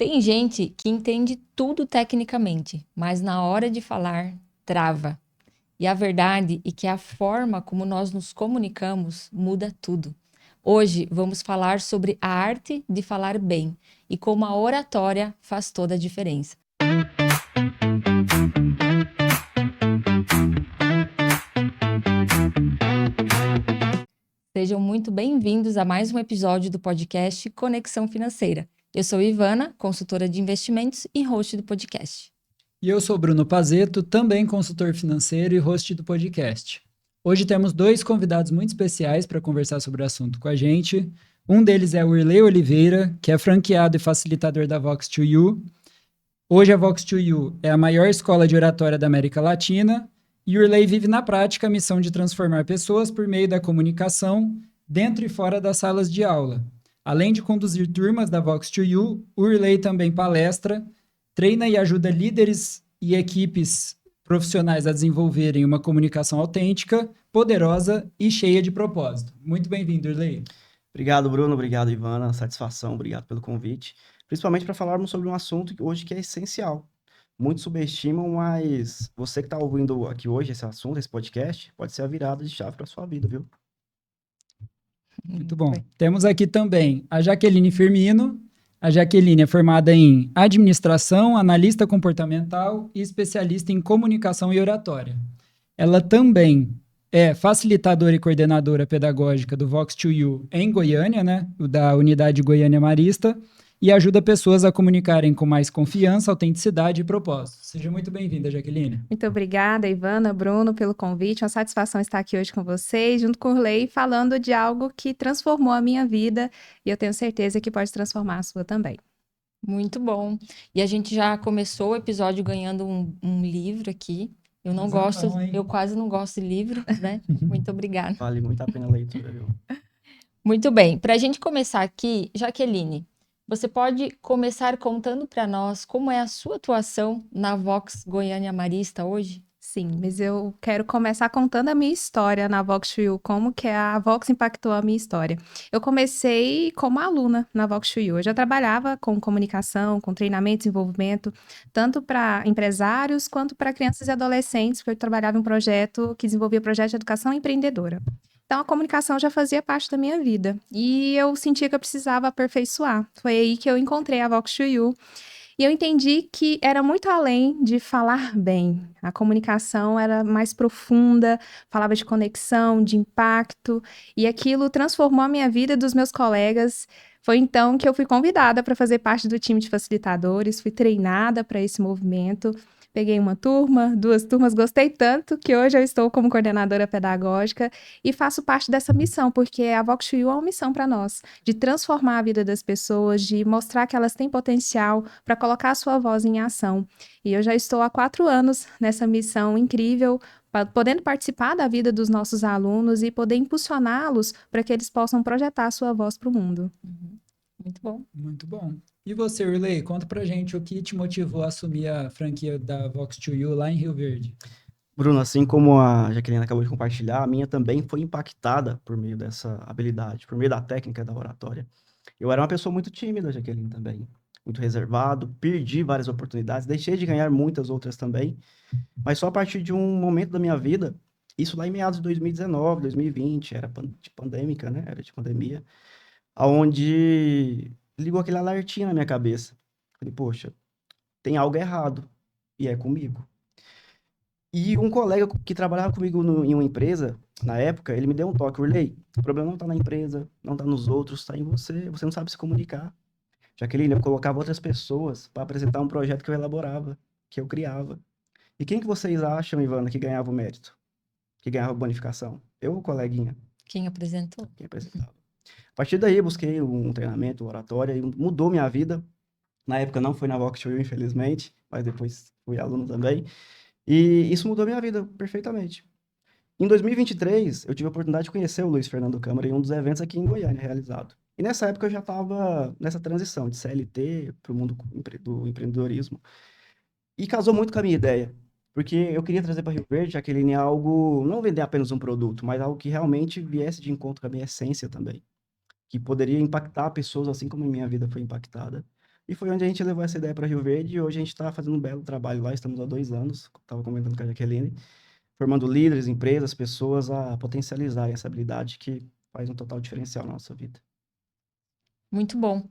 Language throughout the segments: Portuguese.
Tem gente que entende tudo tecnicamente, mas na hora de falar, trava. E a verdade é que a forma como nós nos comunicamos muda tudo. Hoje vamos falar sobre a arte de falar bem e como a oratória faz toda a diferença. Sejam muito bem-vindos a mais um episódio do podcast Conexão Financeira. Eu sou Ivana, consultora de investimentos e host do podcast. E eu sou Bruno Pazeto, também consultor financeiro e host do podcast. Hoje temos dois convidados muito especiais para conversar sobre o assunto com a gente. Um deles é o Irley Oliveira, que é franqueado e facilitador da Vox2U. Hoje a Vox2U é a maior escola de oratória da América Latina e o Irley vive na prática a missão de transformar pessoas por meio da comunicação dentro e fora das salas de aula. Além de conduzir turmas da Vox2U, o Irley também palestra, treina e ajuda líderes e equipes profissionais a desenvolverem uma comunicação autêntica, poderosa e cheia de propósito. Muito bem-vindo, Irley. Obrigado, Bruno. Obrigado, Ivana. Satisfação. Obrigado pelo convite. Principalmente para falarmos sobre um assunto hoje que é essencial. Muitos subestimam, mas você que está ouvindo aqui hoje esse assunto, esse podcast, pode ser a virada de chave para a sua vida, viu? Muito bom. Temos aqui também a Jaqueline Firmino. A Jaqueline é formada em administração, analista comportamental e especialista em comunicação e oratória. Ela também é facilitadora e coordenadora pedagógica do Vox2U em Goiânia, né, da unidade Goiânia Marista, e ajuda pessoas a comunicarem com mais confiança, autenticidade e propósito. Seja muito bem-vinda, Jaqueline. Muito obrigada, Ivana, Bruno, pelo convite. Uma satisfação estar aqui hoje com vocês, junto com o Irley, falando de algo que transformou a minha vida e eu tenho certeza que pode transformar a sua também. Muito bom. E a gente já começou o episódio ganhando um livro aqui. Eu não gosto, eu quase não gosto de livro, né? Muito obrigada. Vale muito a pena a leitura, viu? Muito bem. Para a gente começar aqui, Jaqueline, você pode começar contando para nós como é a sua atuação na Vox Goiânia Marista hoje? Sim, mas eu quero começar contando a minha história na Vox2U, como que a Vox impactou a minha história. Eu comecei como aluna na Vox2U. Eu já trabalhava com comunicação, com treinamento e desenvolvimento, tanto para empresários quanto para crianças e adolescentes, porque eu trabalhava em um projeto que desenvolvia projeto de educação empreendedora. Então, a comunicação já fazia parte da minha vida e eu sentia que eu precisava aperfeiçoar. Foi aí que eu encontrei a Vox2U. E eu entendi que era muito além de falar bem. A comunicação era mais profunda, falava de conexão, de impacto, e aquilo transformou a minha vida e dos meus colegas. Foi então que eu fui convidada para fazer parte do time de facilitadores, fui treinada para esse movimento. Peguei uma turma, 2 turmas, gostei tanto que hoje eu estou como coordenadora pedagógica e faço parte dessa missão, porque a Vox2U é uma missão para nós, de transformar a vida das pessoas, de mostrar que elas têm potencial para colocar a sua voz em ação. E eu já estou há 4 anos nessa missão incrível, podendo participar da vida dos nossos alunos e poder impulsioná-los para que eles possam projetar a sua voz para o mundo. Muito bom. Muito bom. E você, Irley, conta pra gente o que te motivou a assumir a franquia da Vox2U lá em Rio Verde. Bruno, assim como a Jaqueline acabou de compartilhar, a minha também foi impactada por meio dessa habilidade, por meio da técnica da oratória. Eu era uma pessoa muito tímida, Jaqueline, também. Muito reservado, perdi várias oportunidades, deixei de ganhar muitas outras também. Mas só a partir de um momento da minha vida, isso lá em meados de 2019, 2020, era de pandêmica, né? Era de pandemia, aonde ligou aquele alertinho na minha cabeça. Falei, poxa, tem algo errado, e é comigo. E um colega que trabalhava comigo em uma empresa, na época, ele me deu um toque, Urley, o problema não está na empresa, não está nos outros, está em você, você não sabe se comunicar. Jaqueline, eu colocava outras pessoas para apresentar um projeto que eu elaborava, que eu criava. E quem que vocês acham, Ivana, que ganhava o mérito? Que ganhava a bonificação? Eu ou o coleguinha? Quem apresentou? Quem apresentava. A partir daí, eu busquei um treinamento, oratória, e mudou minha vida. Na época não foi na Vox2U, infelizmente, mas depois fui aluno também. E isso mudou minha vida perfeitamente. Em 2023, eu tive a oportunidade de conhecer o Luiz Fernando Câmara em um dos eventos aqui em Goiânia, realizado. E nessa época eu já estava nessa transição de CLT para o mundo do empreendedorismo. E casou muito com a minha ideia, porque eu queria trazer para Rio Verde, Jaqueline, algo, não vender apenas um produto, mas algo que realmente viesse de encontro com a minha essência também, que poderia impactar pessoas assim como a minha vida foi impactada. E foi onde a gente levou essa ideia para Rio Verde e hoje a gente está fazendo um belo trabalho lá, estamos há 2 anos, estava comentando com a Jaqueline, formando líderes, empresas, pessoas a potencializar essa habilidade que faz um total diferencial na nossa vida. Muito bom.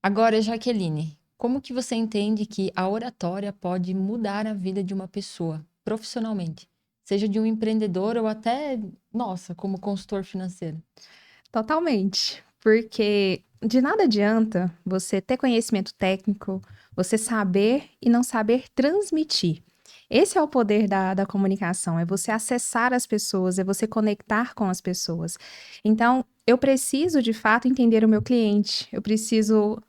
Agora, Jaqueline, como que você entende que a oratória pode mudar a vida de uma pessoa profissionalmente? Seja de um empreendedor ou até, nossa, como consultor financeiro. Totalmente. Porque de nada adianta você ter conhecimento técnico, você saber e não saber transmitir. Esse é o poder da comunicação, é você acessar as pessoas, é você conectar com as pessoas. Então, eu preciso, de fato, entender o meu cliente, eu preciso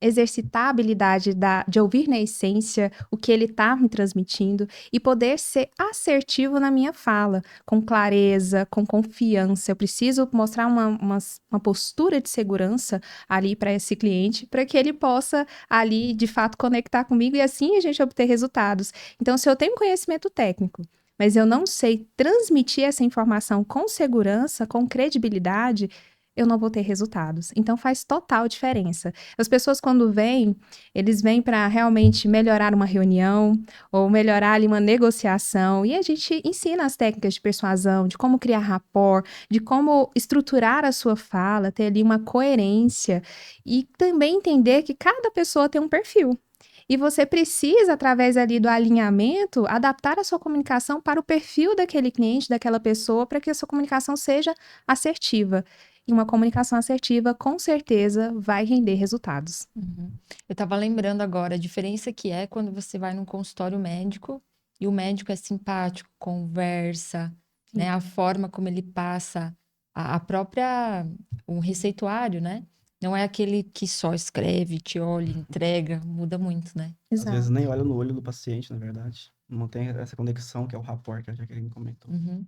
exercitar a habilidade de ouvir na essência o que ele está me transmitindo e poder ser assertivo na minha fala, com clareza, com confiança. Eu preciso mostrar uma postura de segurança ali para esse cliente, para que ele possa ali, de fato, conectar comigo e assim a gente obter resultados. Então, se eu tenho conhecimento técnico, mas eu não sei transmitir essa informação com segurança, com credibilidade, eu não vou ter resultados. Então faz total diferença. As pessoas quando vêm, eles vêm para realmente melhorar uma reunião ou melhorar ali uma negociação e a gente ensina as técnicas de persuasão, de como criar rapport, de como estruturar a sua fala, ter ali uma coerência e também entender que cada pessoa tem um perfil. E você precisa, através ali do alinhamento, adaptar a sua comunicação para o perfil daquele cliente, daquela pessoa, para que a sua comunicação seja assertiva. E uma comunicação assertiva, com certeza, vai render resultados. Uhum. Eu estava lembrando agora a diferença que é quando você vai num consultório médico e o médico é simpático, conversa, né? A forma como ele passa a própria, um receituário, né? Não é aquele que só escreve, te olha, entrega, muda muito, né? Às vezes Exato. nem olha no olho do paciente, na verdade. Não tem essa conexão que é o rapport que a Jaqueline comentou. Uhum.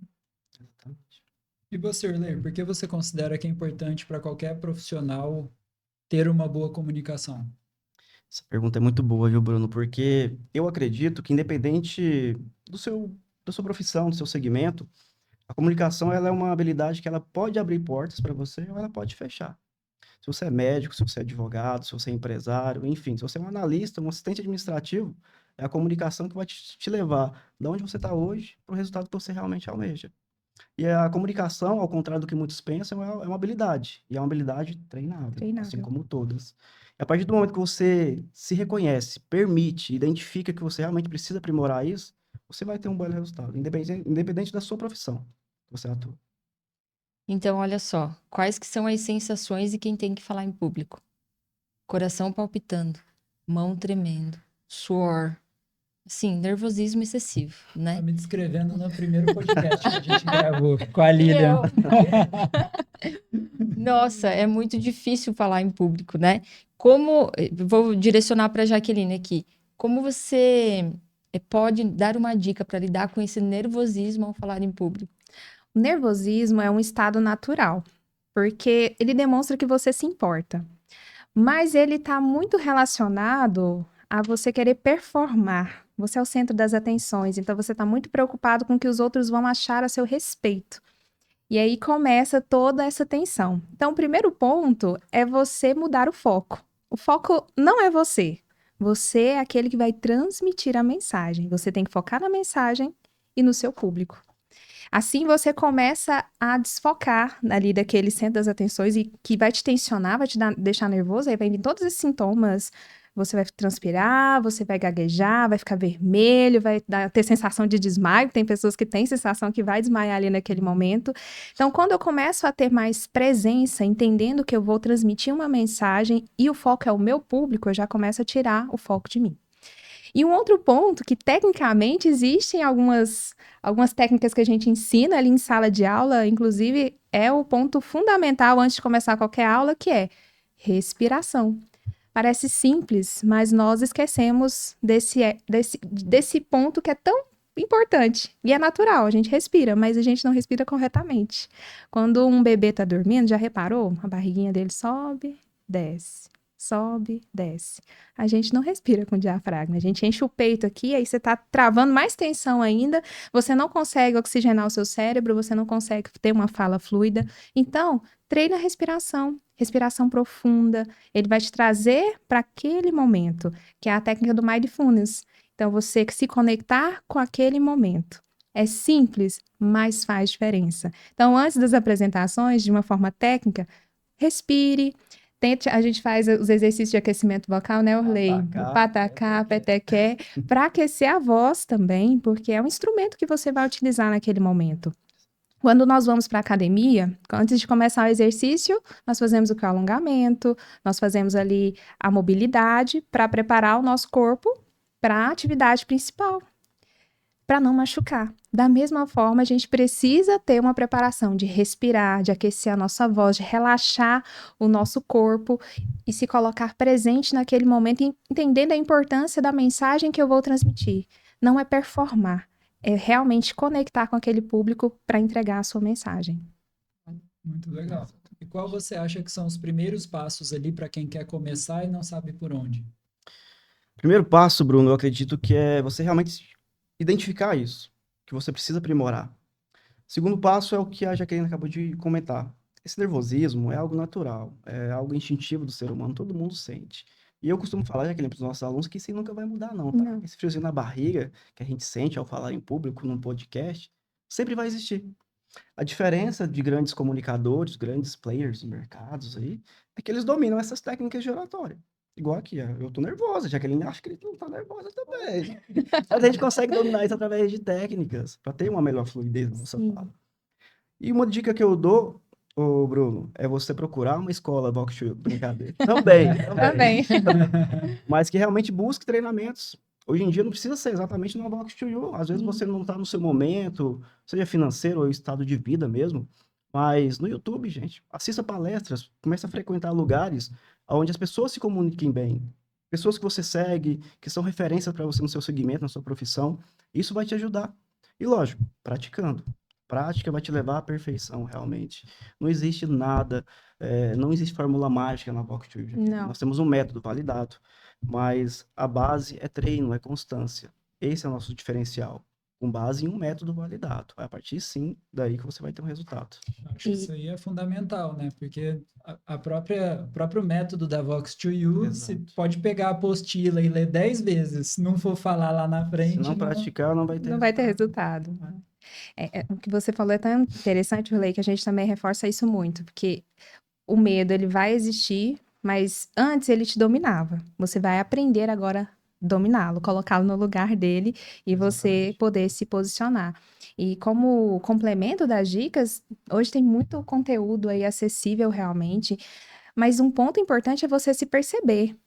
Exatamente. E você, Orley, por que você considera que é importante para qualquer profissional ter uma boa comunicação? Essa pergunta é muito boa, viu, Bruno? Porque eu acredito que independente da sua profissão, do seu segmento, a comunicação ela é uma habilidade que ela pode abrir portas para você ou ela pode fechar. Se você é médico, se você é advogado, se você é empresário, enfim, se você é um analista, um assistente administrativo, é a comunicação que vai te levar de onde você está hoje para o resultado que você realmente almeja. E a comunicação, ao contrário do que muitos pensam, é uma habilidade. E é uma habilidade treinável, assim Treinável. como todas. E a partir do momento que você se reconhece, permite, identifica que você realmente precisa aprimorar isso, você vai ter um bom resultado, independente da sua profissão que você atua. Então, olha só, quais que são as sensações de quem tem que falar em público? Coração palpitando, mão tremendo, suor, sim, nervosismo excessivo, Tá né? me descrevendo no primeiro podcast que a gente gravou com a Lilian. Nossa, é muito difícil falar em público, né? Como, vou direcionar para a Jaqueline aqui, como você pode dar uma dica para lidar com esse nervosismo ao falar em público? O nervosismo é um estado natural, porque ele demonstra que você se importa. Mas ele está muito relacionado a você querer performar. Você é o centro das atenções, então você está muito preocupado com o que os outros vão achar a seu respeito. E aí começa toda essa tensão. Então, o primeiro ponto é você mudar o foco. O foco não é você. Você é aquele que vai transmitir a mensagem. Você tem que focar na mensagem e no seu público. Assim você começa a desfocar ali daquele centro das atenções e que vai te tensionar, vai te deixar nervoso, aí vai vir todos esses sintomas. Você vai transpirar, você vai gaguejar, vai ficar vermelho, vai ter sensação de desmaio. Tem pessoas que têm sensação que vai desmaiar ali naquele momento. Então, quando eu começo a ter mais presença, entendendo que eu vou transmitir uma mensagem e o foco é o meu público, eu já começo a tirar o foco de mim. E um outro ponto que, tecnicamente, existem algumas técnicas que a gente ensina ali em sala de aula, inclusive, é o ponto fundamental antes de começar qualquer aula, que é respiração. Parece simples, mas nós esquecemos desse ponto que é tão importante. E é natural, a gente respira, mas a gente não respira corretamente. Quando um bebê está dormindo, já reparou? A barriguinha dele sobe, desce. sobe, desce. A gente não respira com diafragma, a gente enche o peito aqui, aí você tá travando mais tensão ainda, você não consegue oxigenar o seu cérebro, você não consegue ter uma fala fluida. Então, treina a respiração, respiração profunda, ele vai te trazer para aquele momento, que é a técnica do mindfulness. Então, você se conectar com aquele momento. É simples, mas faz diferença. Então, antes das apresentações, de uma forma técnica, respire. Tente, a gente faz os exercícios de aquecimento vocal, né, Orley? Patacá, Patacá, petequé, para aquecer a voz também, porque é um instrumento que você vai utilizar naquele momento. Quando nós vamos para a academia, antes de começar o exercício, nós fazemos o alongamento, nós fazemos ali a mobilidade para preparar o nosso corpo para a atividade principal, para não machucar. Da mesma forma, a gente precisa ter uma preparação de respirar, de aquecer a nossa voz, de relaxar o nosso corpo e se colocar presente naquele momento, entendendo a importância da mensagem que eu vou transmitir. Não é performar, é realmente conectar com aquele público para entregar a sua mensagem. Muito legal. E qual você acha que são os primeiros passos ali para quem quer começar e não sabe por onde? Primeiro passo, Bruno, eu acredito que é você realmente identificar isso, que você precisa aprimorar. Segundo passo é o que a Jaqueline acabou de comentar. Esse nervosismo é algo natural, é algo instintivo do ser humano, todo mundo sente. E eu costumo falar, Jaqueline, para os nossos alunos, que isso aí nunca vai mudar, não, tá? Não. Esse friozinho na barriga que a gente sente ao falar em público, num podcast, sempre vai existir. A diferença de grandes comunicadores, grandes players em mercados aí, é que eles dominam essas técnicas de oratória. Igual aqui, eu tô nervosa, Jaqueline acha que ele não tá nervosa também. Mas a gente consegue dominar isso através de técnicas, para ter uma melhor fluidez na nossa Sim. fala. E uma dica que eu dou, ô Bruno, é você procurar uma escola Vox Show, brincadeira. Também. Mas que realmente busque treinamentos. Hoje em dia não precisa ser exatamente no Vox Show. Às vezes você não está no seu momento, seja financeiro ou estado de vida mesmo. Mas no YouTube, gente, assista palestras, comece a frequentar lugares onde as pessoas se comuniquem bem. Pessoas que você segue, que são referências para você no seu segmento, na sua profissão. Isso vai te ajudar. E lógico, praticando. Prática vai te levar à perfeição, realmente. Não existe nada, não existe fórmula mágica na Vox Show. Não. Nós temos um método validado, mas a base é treino, é constância. Esse é o nosso diferencial, com base em um método validado. É a partir, sim, daí que você vai ter um resultado. Acho que isso aí é fundamental, né? Porque o próprio método da Vox to You, você Exato. pode pegar a apostila e ler 10 vezes, se não for falar lá na Se frente, não praticar, não vai ter Não vai ter resultado. resultado. O que você falou é tão interessante, Rulei, que a gente também reforça isso muito, porque o medo, ele vai existir, mas antes ele te dominava. Você vai aprender agora a dominá-lo, colocá-lo no lugar dele e você Exatamente. poder se posicionar. E como complemento das dicas, hoje tem muito conteúdo aí acessível realmente, mas um ponto importante é você se perceber.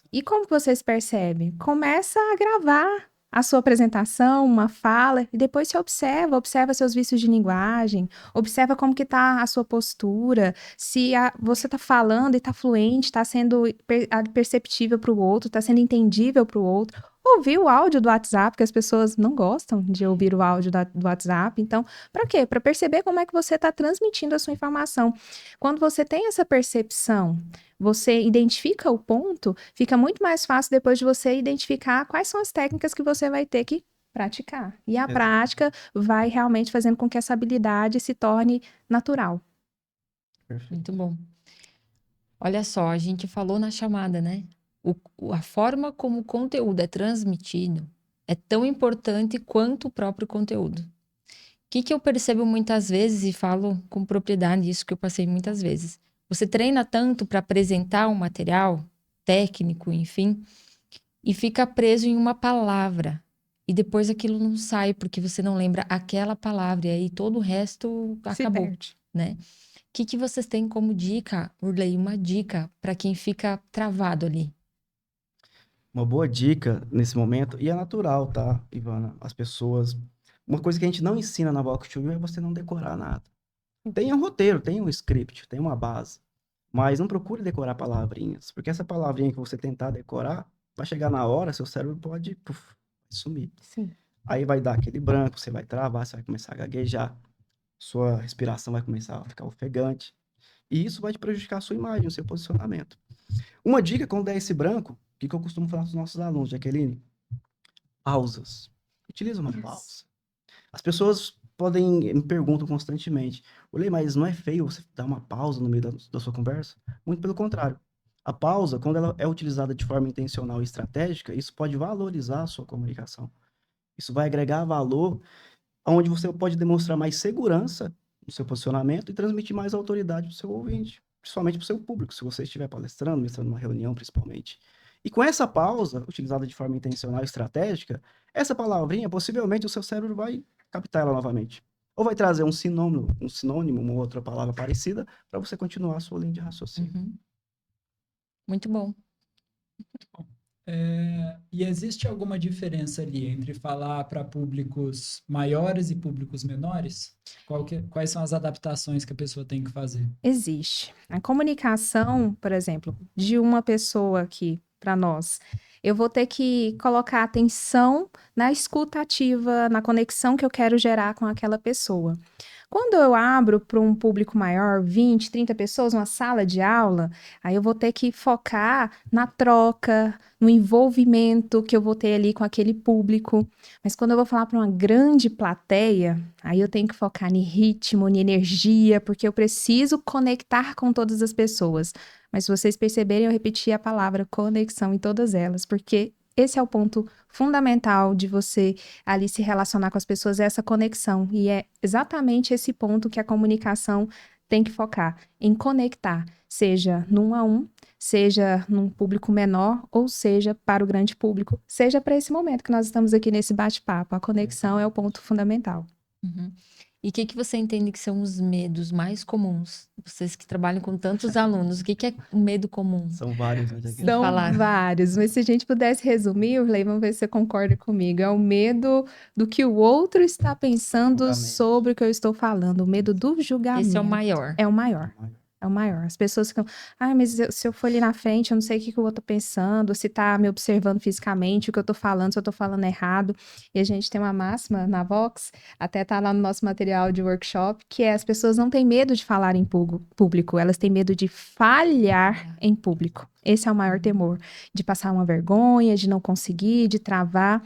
E como que você se percebe? Começa a gravar a sua apresentação, uma fala, e depois se observa seus vícios de linguagem, observa como que tá a sua postura, se você tá falando e tá fluente, tá sendo perceptível para o outro, tá sendo entendível para o outro. Ouvir o áudio do WhatsApp, que as pessoas não gostam de ouvir o áudio do WhatsApp. Então, para quê? Para perceber como é que você está transmitindo a sua informação. Quando você tem essa percepção, você identifica o ponto, fica muito mais fácil depois de você identificar quais são as técnicas que você vai ter que praticar. E a Exato. prática vai realmente fazendo com que essa habilidade se torne natural. Perfeito. Muito bom. Olha só, a gente falou na chamada, né? A forma como o conteúdo é transmitido é tão importante quanto o próprio conteúdo. O que eu percebo muitas vezes, e falo com propriedade isso que eu passei muitas vezes. Você treina tanto para apresentar um material técnico, enfim, e fica preso em uma palavra. E depois aquilo não sai, porque você não lembra aquela palavra, e aí todo o resto Se acabou, perde. né? O que vocês têm como dica, Urley, uma dica para quem fica travado ali? Uma boa dica nesse momento, e é natural, tá, Ivana? As pessoas. Uma coisa que a gente não ensina na Vox Show é você não decorar nada. Tem um roteiro, tem um script, tem uma base. Mas não procure decorar palavrinhas, porque essa palavrinha que você tentar decorar, vai chegar na hora, seu cérebro pode sumir. Sim. Aí vai dar aquele branco, você vai travar, você vai começar a gaguejar, sua respiração vai começar a ficar ofegante. E isso vai te prejudicar a sua imagem, o seu posicionamento. Uma dica quando der esse branco, o que eu costumo falar para os nossos alunos, Jaqueline? Pausas. Utiliza uma pausa. As pessoas me perguntam constantemente, olhei, mas não é feio você dar uma pausa no meio da sua conversa? Muito pelo contrário. A pausa, quando ela é utilizada de forma intencional e estratégica, isso pode valorizar a sua comunicação. Isso vai agregar valor, onde você pode demonstrar mais segurança no seu posicionamento e transmitir mais autoridade para o seu ouvinte, principalmente para o seu público, se você estiver palestrando, mestrando numa reunião, principalmente. E com essa pausa, utilizada de forma intencional e estratégica, essa palavrinha, possivelmente o seu cérebro vai captar ela novamente. Ou vai trazer um sinônimo, uma outra palavra parecida, para você continuar a sua linha de raciocínio. Uhum. Muito bom. E existe alguma diferença ali entre falar para públicos maiores e públicos menores? Quais são as adaptações que a pessoa tem que fazer? Existe. A comunicação, por exemplo, de uma pessoa aqui para nós, eu vou ter que colocar atenção na escuta ativa, na conexão que eu quero gerar com aquela pessoa. Quando eu abro para um público maior, 20, 30 pessoas, uma sala de aula, aí eu vou ter que focar na troca, no envolvimento que eu vou ter ali com aquele público. Mas quando eu vou falar para uma grande plateia, aí eu tenho que focar em ritmo, em energia, porque eu preciso conectar com todas as pessoas. Mas se vocês perceberem, eu repeti a palavra conexão em todas elas, porque esse é o ponto fundamental de você ali se relacionar com as pessoas, é essa conexão. E é exatamente esse ponto que a comunicação tem que focar, em conectar, seja no 1 a 1, seja num público menor, ou seja para o grande público, seja para esse momento que nós estamos aqui nesse bate-papo. A conexão é o ponto fundamental. Uhum. E o que você entende que são os medos mais comuns? Vocês que trabalham com tantos alunos, o que é um medo comum? São vários, né, Jaqueline? São falar. vários, mas se a gente pudesse resumir, Urley, vamos ver se você concorda comigo. É o medo do que o outro está pensando Julgamento. sobre o que eu estou falando, o medo do julgamento. Esse é o maior. É o maior. É o maior. As pessoas ficam, mas se eu for ali na frente, eu não sei o que o outro tá pensando, se tá me observando fisicamente, o que eu tô falando, se eu tô falando errado. E a gente tem uma máxima na Vox, até tá lá no nosso material de workshop, que é as pessoas não têm medo de falar em público, elas têm medo de falhar em público. Esse é o maior temor, de passar uma vergonha, de não conseguir, de travar.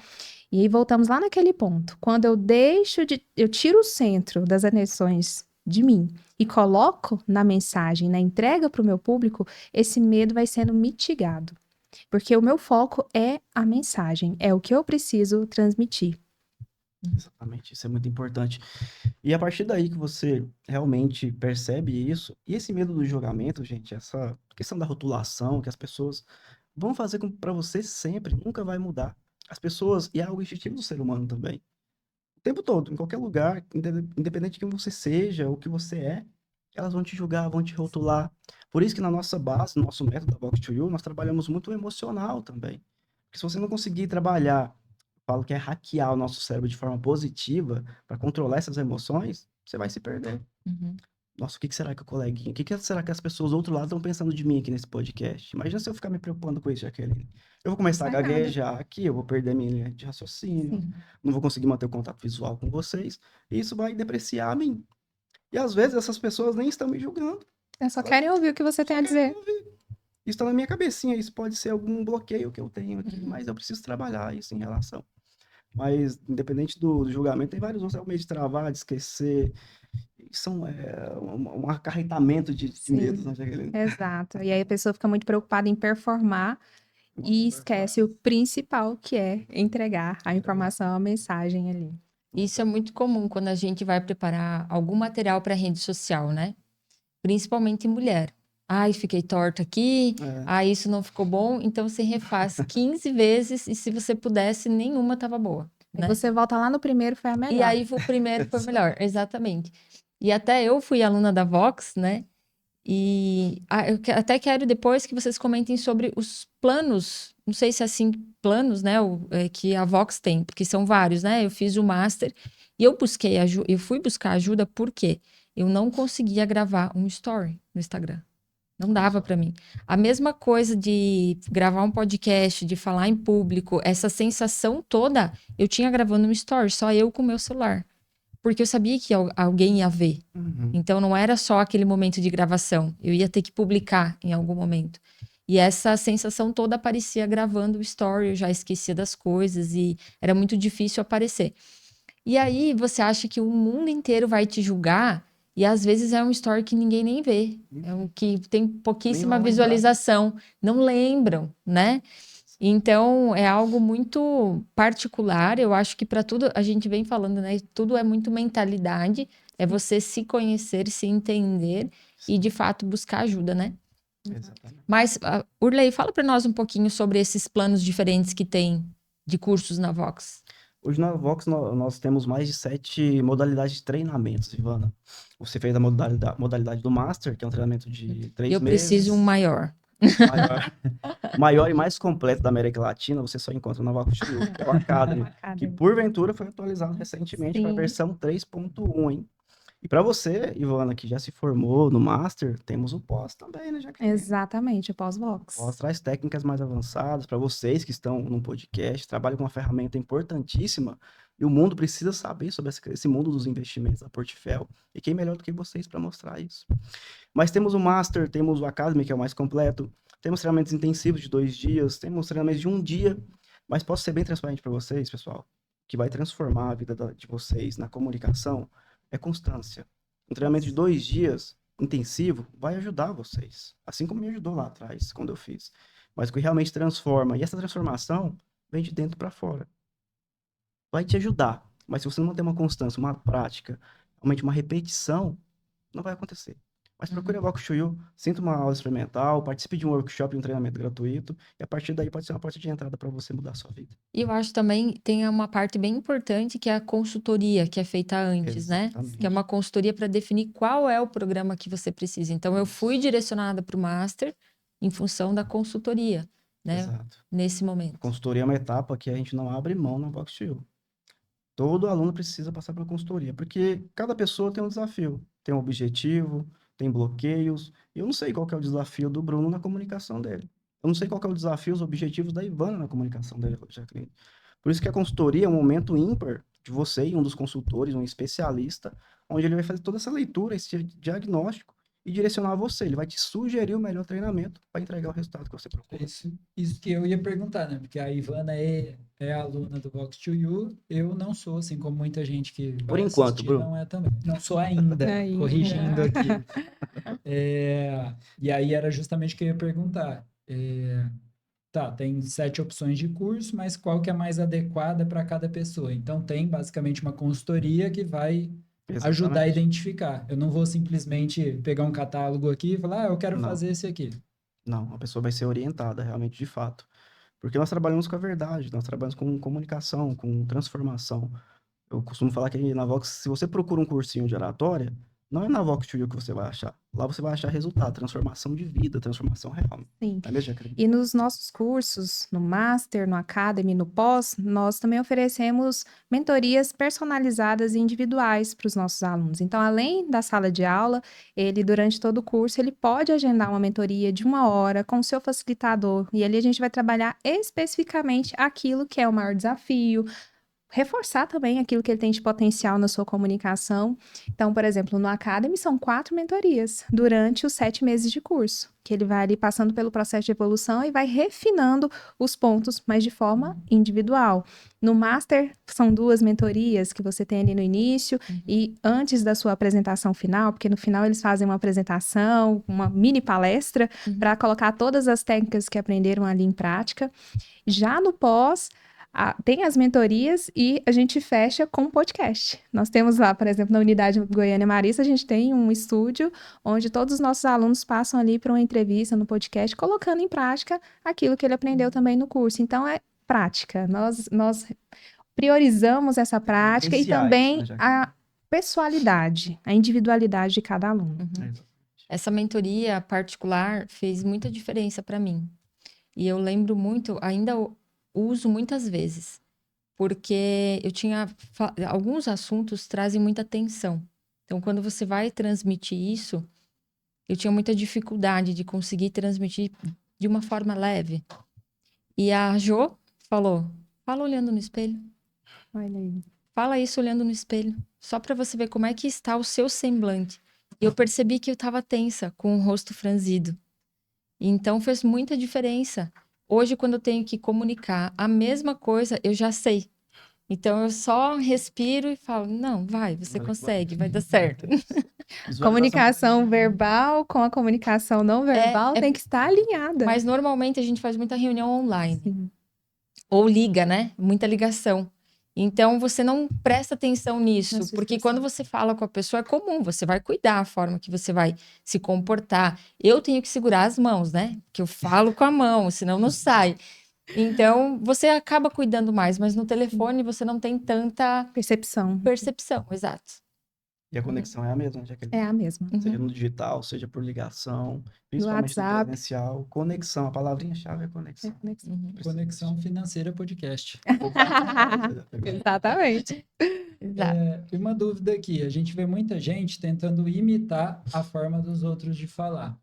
E aí voltamos lá naquele ponto. Quando eu tiro o centro das atenções de mim e coloco na mensagem, na entrega para o meu público, esse medo vai sendo mitigado. Porque o meu foco é a mensagem, é o que eu preciso transmitir. Exatamente, isso é muito importante. E a partir daí que você realmente percebe isso, e esse medo do julgamento, gente, essa questão da rotulação, que as pessoas vão fazer para você sempre, nunca vai mudar. As pessoas, e é algo instintivo do ser humano também. O tempo todo, em qualquer lugar, independente de quem você seja, ou o que você é, elas vão te julgar, vão te rotular. Por isso que na nossa base, no nosso método da Vox to You, nós trabalhamos muito o emocional também. Porque se você não conseguir trabalhar, eu falo que é hackear o nosso cérebro de forma positiva, para controlar essas emoções, você vai se perder. Uhum. Nossa, o que será que o coleguinha, será que as pessoas do outro lado estão pensando de mim aqui nesse podcast? Imagina se eu ficar me preocupando com isso, Jaqueline. Eu vou começar a Sai nada. gaguejar aqui, eu vou perder minha linha de raciocínio, Sim. não vou conseguir manter o contato visual com vocês, e isso vai depreciar a mim. E às vezes essas pessoas nem estão me julgando. Eu só querem ouvir o que você tem a dizer. Isso está na minha cabecinha, isso pode ser algum bloqueio que eu tenho aqui, Uhum. mas eu preciso trabalhar isso em relação. Mas, independente do julgamento, tem vários outros, é o medo de travar, de esquecer. São um acarretamento de Sim. medos, né, Jaqueline? Exato. E aí a pessoa fica muito preocupada em performar e esquece o principal, que é entregar a informação, a mensagem ali. Isso é muito comum quando a gente vai preparar algum material para rede social, né? Principalmente mulher. Ai, fiquei torta aqui. É. Isso não ficou bom. Então você refaz 15 vezes e se você pudesse, nenhuma estava boa. Aí Né? você volta lá no primeiro, foi a melhor. E aí o primeiro foi melhor, exatamente. E até eu fui aluna da Vox, né? E eu até quero depois que vocês comentem sobre os planos, não sei se é assim, planos, né, que a Vox tem, porque são vários, né? Eu fiz o Master e eu fui buscar ajuda porque eu não conseguia gravar um story no Instagram. Não dava para mim. A mesma coisa de gravar um podcast, de falar em público, essa sensação toda, eu tinha gravando um story, só eu com o meu celular. Porque eu sabia que alguém ia ver. Uhum. Então, não era só aquele momento de gravação. Eu ia ter que publicar em algum momento. E essa sensação toda aparecia gravando o story, eu já esquecia das coisas e era muito difícil aparecer. E aí você acha que o mundo inteiro vai te julgar e às vezes é um story que ninguém nem vê, é um que tem pouquíssima vão lembrar. visualização, não lembram, né? Então é algo muito particular, eu acho que para tudo, a gente vem falando, né? Tudo é muito mentalidade, é você se conhecer, se entender e de fato buscar ajuda, né? Exatamente. Mas, Urley, fala para nós um pouquinho sobre esses planos diferentes que tem de cursos na Vox. Hoje na Vox nós temos mais de 7 modalidades de treinamentos, Ivana. Você fez a modalidade do Master, que é um treinamento de 3 Eu meses. preciso um maior. Maior e mais completo da América Latina, você só encontra na Vox Studio, que é o Academy, que porventura foi atualizado recentemente para a Sim. versão 3.1, hein? E para você, Ivana, que já se formou no Master, temos o pós também, né, Jaqueline? Exatamente, o pós-Vox. Pós traz técnicas mais avançadas para vocês que estão num podcast, trabalham com uma ferramenta importantíssima e o mundo precisa saber sobre esse mundo dos investimentos da Portfel. E quem melhor do que vocês para mostrar isso? Mas temos o Master, temos o Academy, que é o mais completo, temos treinamentos intensivos de 2 dias, temos treinamentos de 1 dia, mas posso ser bem transparente para vocês, pessoal, que vai transformar a vida de vocês na comunicação é constância. Um treinamento de 2 dias intensivo vai ajudar vocês, assim como me ajudou lá atrás, quando eu fiz. Mas o que realmente transforma, e essa transformação vem de dentro para fora. Vai te ajudar, mas se você não tem uma constância, uma prática, realmente uma repetição, não vai acontecer. Mas procure a Vox Chuyu, sinta uma aula experimental, participe de um workshop, um treinamento gratuito, e a partir daí pode ser uma porta de entrada para você mudar a sua vida. E eu acho também tem uma parte bem importante que é a consultoria que é feita antes, né? Exatamente. Que é uma consultoria para definir qual é o programa que você precisa. Então eu fui direcionada para o Master em função da consultoria, né? Exato. Nesse A momento. consultoria é uma etapa que a gente não abre mão na Vox Chuyu. Todo aluno precisa passar pela consultoria, porque cada pessoa tem um desafio, tem um objetivo, tem bloqueios. E eu não sei qual que é o desafio do Bruno na comunicação dele. Eu não sei qual que é o desafio, os objetivos da Ivana na comunicação dele, Jacqueline. Por isso que a consultoria é um momento ímpar de você e um dos consultores, um especialista, onde ele vai fazer toda essa leitura, esse diagnóstico e direcionar você. Ele vai te sugerir o melhor treinamento para entregar o resultado que você procura. Isso que eu ia perguntar, né? Porque a Ivana é aluna do Vox Chuyu, eu não sou, assim como muita gente que vai Por enquanto, assistir, Bruno. não é também. Não sou ainda, Ainda. corrigindo aqui. E aí era justamente o que eu ia perguntar. Tá, tem 7 opções de curso, mas qual que é mais adequada para cada pessoa? Então tem basicamente uma consultoria que vai ajudar a Exatamente. identificar. Eu não vou simplesmente pegar um catálogo aqui e falar, eu quero Não. fazer esse aqui. Não, a pessoa vai ser orientada realmente de fato. Porque nós trabalhamos com a verdade, nós trabalhamos com comunicação, com transformação. Eu costumo falar que na Vox, se você procura um cursinho de oratória, não é na Vox Studio que você vai achar. Lá você vai achar resultado, transformação de vida, transformação real. Sim. Não é mesmo, Jacqueline? E nos nossos cursos, no Master, no Academy, no Pós, nós também oferecemos mentorias personalizadas e individuais para os nossos alunos. Então, além da sala de aula, ele, durante todo o curso, ele pode agendar uma mentoria de 1 hora com o seu facilitador. E ali a gente vai trabalhar especificamente aquilo que é o maior desafio, reforçar também aquilo que ele tem de potencial na sua comunicação. Então, por exemplo, no Academy são 4 mentorias durante os 7 meses de curso, que ele vai ali passando pelo processo de evolução e vai refinando os pontos, mas de forma individual. No Master, são 2 mentorias que você tem ali no início e antes da sua apresentação final, porque no final eles fazem uma apresentação, uma mini palestra para colocar todas as técnicas que aprenderam ali em prática. Já no Pós, tem as mentorias e a gente fecha com um podcast. Nós temos lá, por exemplo, na unidade Goiânia Marista, a gente tem um estúdio onde todos os nossos alunos passam ali para uma entrevista no podcast, colocando em prática aquilo que ele aprendeu também no curso. Então, é prática. Nós priorizamos essa prática e também a pessoalidade, a individualidade de cada aluno. Essa mentoria particular fez muita diferença para mim. E eu lembro muito, ainda uso muitas vezes, porque eu tinha alguns assuntos trazem muita tensão. Então, quando você vai transmitir isso, eu tinha muita dificuldade de conseguir transmitir de uma forma leve. E a Jo falou: fala olhando no espelho. Olha aí. Fala isso olhando no espelho, só para você ver como é que está o seu semblante. E eu percebi que eu estava tensa, com o rosto franzido. Então fez muita diferença. Hoje, quando eu tenho que comunicar a mesma coisa, eu já sei. Então eu só respiro e falo, não, vai, você consegue, vai dar certo. Visualização. Comunicação verbal com a comunicação não verbal é- tem que estar alinhada. Mas normalmente a gente faz muita reunião online. Sim. Ou liga, né? Muita ligação. Então você não presta atenção Na nisso, sua porque expressão. quando você fala com a pessoa é comum, você vai cuidar a forma que você vai se comportar. Eu tenho que segurar as mãos, né? Que eu falo com a mão, senão não sai. Então você acaba cuidando mais, mas no telefone você não tem tanta Percepção percepção, exato. E a conexão é a mesma, Jaqueline. é a mesma. Seja no digital, seja por ligação, principalmente no WhatsApp. presencial. Conexão, a palavrinha-chave é conexão. Uhum. Conexão Financeira Podcast. Exatamente. Exato. E uma dúvida aqui, a gente vê muita gente tentando imitar a forma dos outros de falar.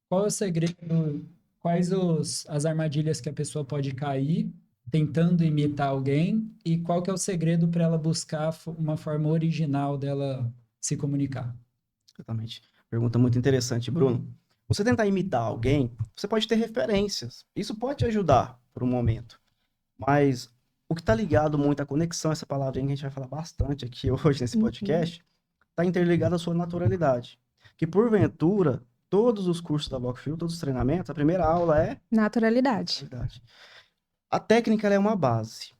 Qual é o segredo, quais as armadilhas que a pessoa pode cair tentando imitar alguém e qual que é o segredo para ela buscar uma forma original dela se comunicar? Exatamente. Pergunta muito interessante, Bruno. Você tentar imitar alguém, você pode ter referências. Isso pode te ajudar por um momento. Mas o que está ligado muito à conexão, essa palavrinha que a gente vai falar bastante aqui hoje nesse podcast, está interligado à sua naturalidade. Que porventura, todos os cursos da Voxfield, todos os treinamentos, a primeira aula é Naturalidade. naturalidade. A técnica ela é uma base.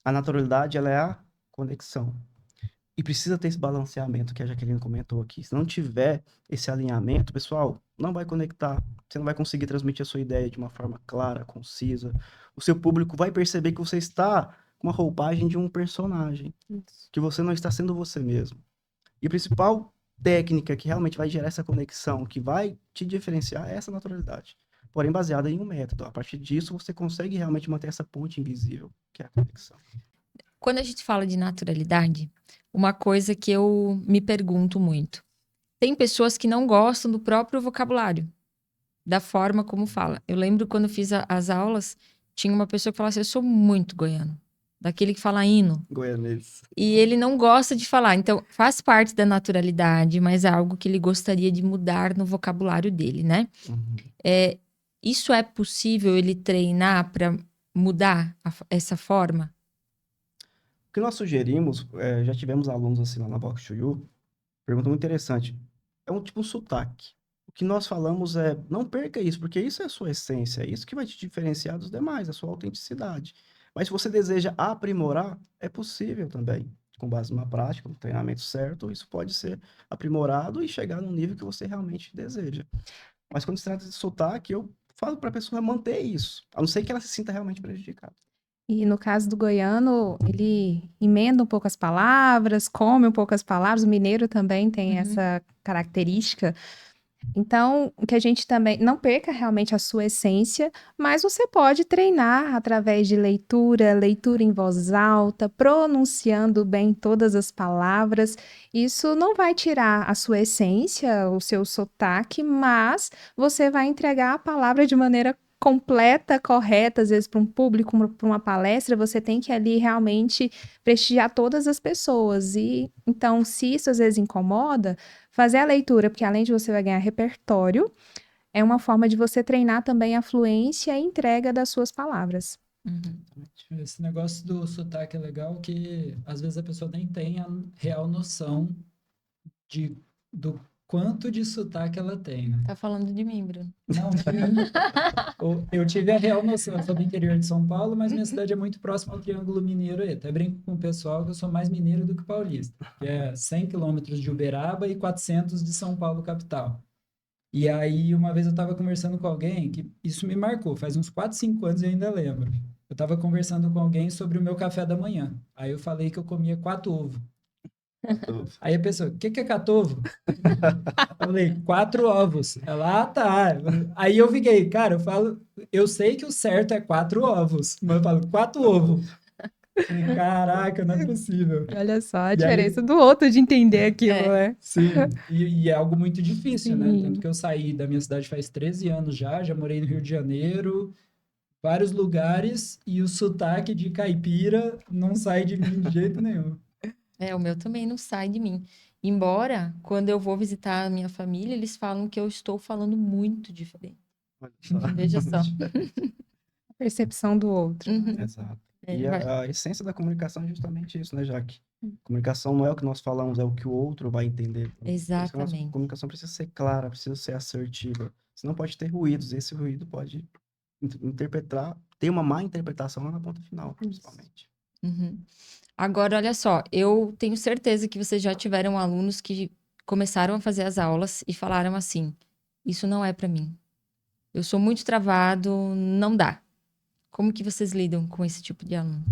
A naturalidade ela é a conexão. E precisa ter esse balanceamento que a Jaqueline comentou aqui. Se não tiver esse alinhamento, pessoal, não vai conectar. Você não vai conseguir transmitir a sua ideia de uma forma clara, concisa. O seu público vai perceber que você está com uma roupagem de um personagem, que você não está sendo você mesmo. E a principal técnica que realmente vai gerar essa conexão, que vai te diferenciar, é essa naturalidade. Porém, baseada em um método. A partir disso, você consegue realmente manter essa ponte invisível, que é a conexão. Quando a gente fala de naturalidade, uma coisa que eu me pergunto muito. Tem pessoas que não gostam do próprio vocabulário, da forma como fala. Eu lembro quando eu fiz as aulas, tinha uma pessoa que falava assim, eu sou muito goiano. Daquele que fala hino. Goianês. E ele não gosta de falar. Então, faz parte da naturalidade, mas é algo que ele gostaria de mudar no vocabulário dele, né? Isso é possível ele treinar para mudar essa forma? O que nós sugerimos, já tivemos alunos assim lá na Box to You, pergunta muito interessante. É um tipo um sotaque. O que nós falamos é, não perca isso, porque isso é a sua essência, é isso que vai te diferenciar dos demais, a sua autenticidade. Mas se você deseja aprimorar, é possível também. Com base numa prática, no treinamento certo, isso pode ser aprimorado e chegar no nível que você realmente deseja. Mas quando se trata de sotaque, eu falo para a pessoa manter isso, a não ser que ela se sinta realmente prejudicada. E no caso do goiano, ele emenda um pouco as palavras, come um pouco as palavras. O mineiro também tem essa característica. Então, o que a gente também não perca realmente a sua essência, mas você pode treinar através de leitura, leitura em voz alta, pronunciando bem todas as palavras. Isso não vai tirar a sua essência, o seu sotaque, mas você vai entregar a palavra de maneira completa, correta, às vezes para um público, para uma palestra, você tem que ali realmente prestigiar todas as pessoas. E então, se isso às vezes incomoda, fazer a leitura, porque além de você vai ganhar repertório, é uma forma de você treinar também a fluência e a entrega das suas palavras. Esse negócio do sotaque é legal que às vezes a pessoa nem tem a real noção do quanto de sotaque ela tem, né? Tá falando de mim, Bruno. Não, eu tive a real noção, eu sou do interior de São Paulo, mas minha cidade é muito próxima ao Triângulo Mineiro aí. Até brinco com o pessoal que eu sou mais mineiro do que paulista, que é 100 quilômetros de Uberaba e 400 de São Paulo, capital. E aí, uma vez eu estava conversando com alguém, que isso me marcou, faz uns 4, 5 anos eu ainda lembro. Eu estava conversando com alguém sobre o meu café da manhã. Aí eu falei que eu comia 4 ovos. Aí a pessoa, o que é catovo? Eu falei, 4 ovos. Ela, tá. Aí eu fiquei, cara, eu sei que o certo é 4 ovos, mas eu falo 4 ovos. Falei, caraca, não é possível. Olha só a E diferença aí, do outro de entender aquilo, né? sim, e é algo muito difícil, né? Sim. Tanto que eu saí da minha cidade faz 13 anos já morei no Rio de Janeiro, vários lugares, e o sotaque de caipira não sai de mim de jeito nenhum. O meu também não sai de mim. Embora, quando eu vou visitar a minha família, eles falam que eu estou falando muito diferente. Olha só. Veja só. A percepção do outro. Uhum. Exato. É, E a essência da comunicação é justamente isso, né, Jaque? Comunicação não é o que nós falamos, é o que o outro vai entender. Por isso que a nossa Exatamente. comunicação precisa ser clara, precisa ser assertiva. Senão pode ter ruídos. Esse ruído pode interpretar, ter uma má interpretação lá na ponta final, principalmente. Uhum. Agora, olha só, eu tenho certeza que vocês já tiveram alunos que começaram a fazer as aulas e falaram assim: isso não é para mim. Eu sou muito travado, não dá. Como que vocês lidam com esse tipo de aluno?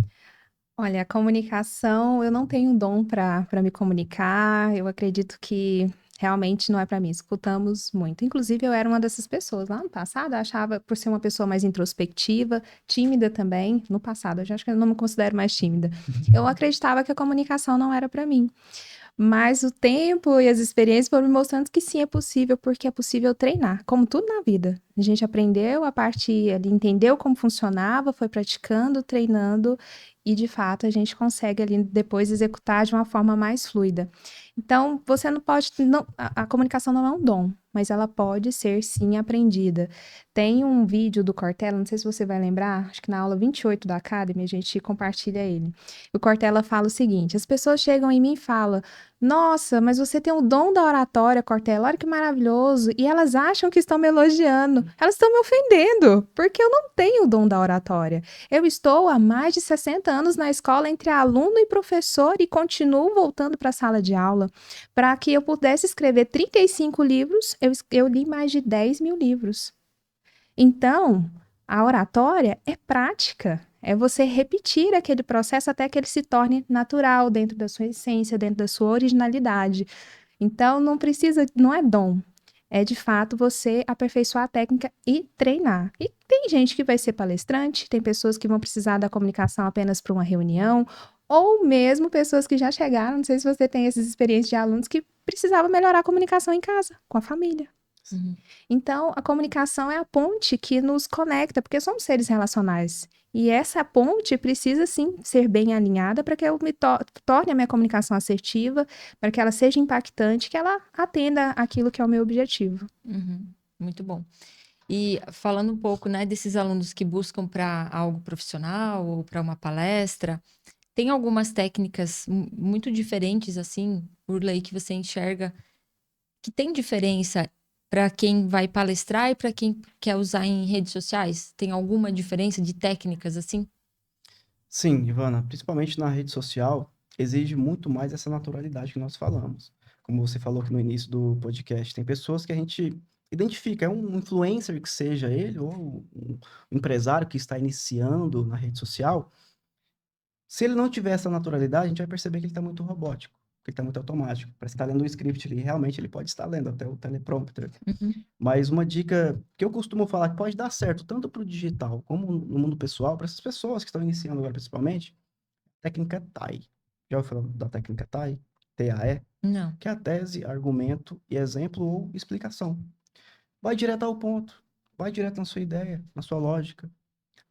Olha, a comunicação, eu não tenho dom para me comunicar. Eu acredito que realmente não é para mim. Escutamos muito. Inclusive, eu era uma dessas pessoas lá no passado. Eu achava, por ser uma pessoa mais introspectiva, tímida também. No passado, eu já acho que eu não me considero mais tímida. Eu acreditava que a comunicação não era para mim. Mas o tempo e as experiências foram me mostrando que sim, é possível, porque é possível treinar, como tudo na vida. A gente aprendeu a partir ali, entendeu como funcionava, foi praticando, treinando, e de fato a gente consegue ali depois executar de uma forma mais fluida. Então, você não pode, a comunicação não é um dom, mas ela pode ser sim aprendida. Tem um vídeo do Cortella, não sei se você vai lembrar, acho que na aula 28 da Academy a gente compartilha ele. O Cortella fala o seguinte: as pessoas chegam em mim e falam: nossa, mas você tem o dom da oratória, Cortella, olha que maravilhoso. E elas acham que estão me elogiando. Elas estão me ofendendo, porque eu não tenho o dom da oratória. Eu estou há mais de 60 anos na escola entre aluno e professor e continuo voltando para a sala de aula. Para que eu pudesse escrever 35 livros, eu li mais de 10 mil livros. Então, a oratória é prática. É você repetir aquele processo até que ele se torne natural dentro da sua essência, dentro da sua originalidade. Então, não precisa, não é dom. É de fato você aperfeiçoar a técnica e treinar. E tem gente que vai ser palestrante, tem pessoas que vão precisar da comunicação apenas para uma reunião, ou mesmo pessoas que já chegaram, não sei se você tem essas experiências de alunos que precisavam melhorar a comunicação em casa, com a família. Uhum. Então, a comunicação é a ponte que nos conecta, porque somos seres relacionais. E essa ponte precisa, sim, ser bem alinhada para que eu me torne a minha comunicação assertiva, para que ela seja impactante, que ela atenda aquilo que é o meu objetivo. Uhum. Muito bom. E falando um pouco, né, desses alunos que buscam para algo profissional ou para uma palestra, tem algumas técnicas muito diferentes, assim, por lei, que você enxerga que tem diferença para quem vai palestrar e para quem quer usar em redes sociais? Tem alguma diferença de técnicas, assim? Sim, Ivana, principalmente na rede social, exige muito mais essa naturalidade que nós falamos. Como você falou aqui no início do podcast, tem pessoas que a gente identifica, é um influencer que seja ele, ou um empresário que está iniciando na rede social. Se ele não tiver essa naturalidade, a gente vai perceber que ele está muito robótico, que ele está muito automático. Parece que está lendo um script ali, realmente ele pode estar lendo até o teleprompter. Uhum. Mas uma dica que eu costumo falar que pode dar certo, tanto para o digital como no mundo pessoal, para essas pessoas que estão iniciando agora principalmente, técnica TAI. Já ouviu falar da técnica TAI? TAE? Não. Que é a tese, argumento e exemplo ou explicação. Vai direto ao ponto, vai direto na sua ideia, na sua lógica,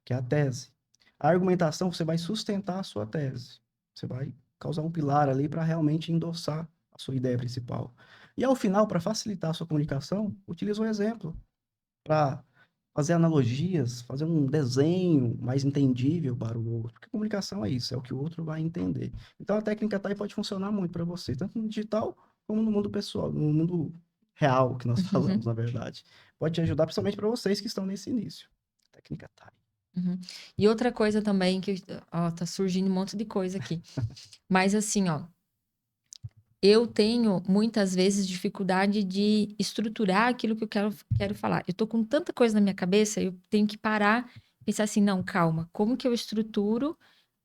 que é a tese. A argumentação, você vai sustentar a sua tese. Você vai causar um pilar ali para realmente endossar a sua ideia principal. E ao final, para facilitar a sua comunicação, utiliza um exemplo para fazer analogias, fazer um desenho mais entendível para o outro. Porque comunicação é isso, é o que o outro vai entender. Então a técnica TAI pode funcionar muito para você, tanto no digital como no mundo pessoal, no mundo real que nós falamos, na verdade. Pode te ajudar, principalmente para vocês que estão nesse início. Técnica TAI. Uhum. E outra coisa também que, ó, tá surgindo um monte de coisa aqui. Mas assim, ó, eu tenho muitas vezes dificuldade de estruturar aquilo que eu quero falar. Eu tô com tanta coisa na minha cabeça, eu tenho que parar e pensar assim, não, calma, como que eu estruturo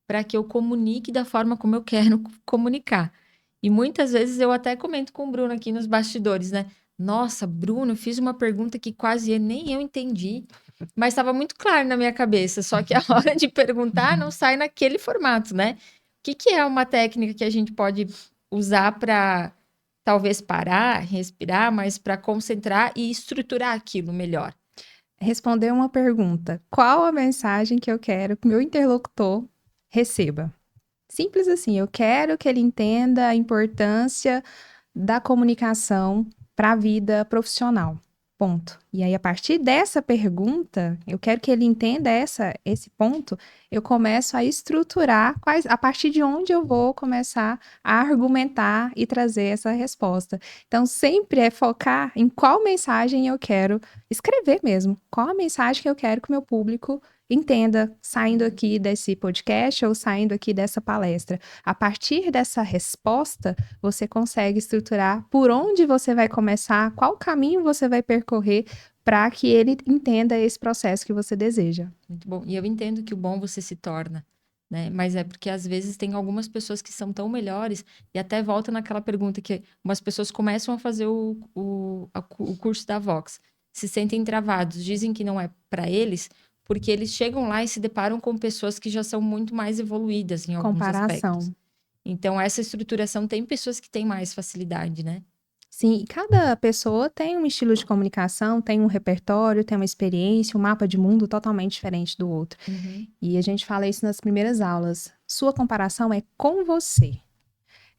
para que eu comunique da forma como eu quero comunicar? E muitas vezes eu até comento com o Bruno aqui nos bastidores, né? Nossa, Bruno, eu fiz uma pergunta que quase nem eu entendi, mas estava muito claro na minha cabeça, só que a hora de perguntar não sai naquele formato, né? O que que é uma técnica que a gente pode usar para talvez parar, respirar, mas para concentrar e estruturar aquilo melhor? Responder uma pergunta: qual a mensagem que eu quero que meu interlocutor receba? Simples assim, eu quero que ele entenda a importância da comunicação para a vida profissional. Ponto. E aí, a partir dessa pergunta, eu quero que ele entenda esse ponto, eu começo a estruturar a partir de onde eu vou começar a argumentar e trazer essa resposta. Então, sempre é focar em qual mensagem eu quero escrever mesmo. Qual a mensagem que eu quero que o meu público entenda, saindo aqui desse podcast ou saindo aqui dessa palestra. A partir dessa resposta, você consegue estruturar por onde você vai começar, qual caminho você vai percorrer para que ele entenda esse processo que você deseja. Muito bom. E eu entendo que o bom você se torna, né? Mas é porque às vezes tem algumas pessoas que são tão melhores e até volta naquela pergunta que umas pessoas começam a fazer o curso da Vox, se sentem travados, dizem que não é para eles, porque eles chegam lá e se deparam com pessoas que já são muito mais evoluídas em alguns Comparação. aspectos. Então, essa estruturação tem pessoas que têm mais facilidade, né? Sim, e cada pessoa tem um estilo de comunicação, tem um repertório, tem uma experiência, um mapa de mundo totalmente diferente do outro. E a gente fala isso nas primeiras aulas. Sua comparação é com você.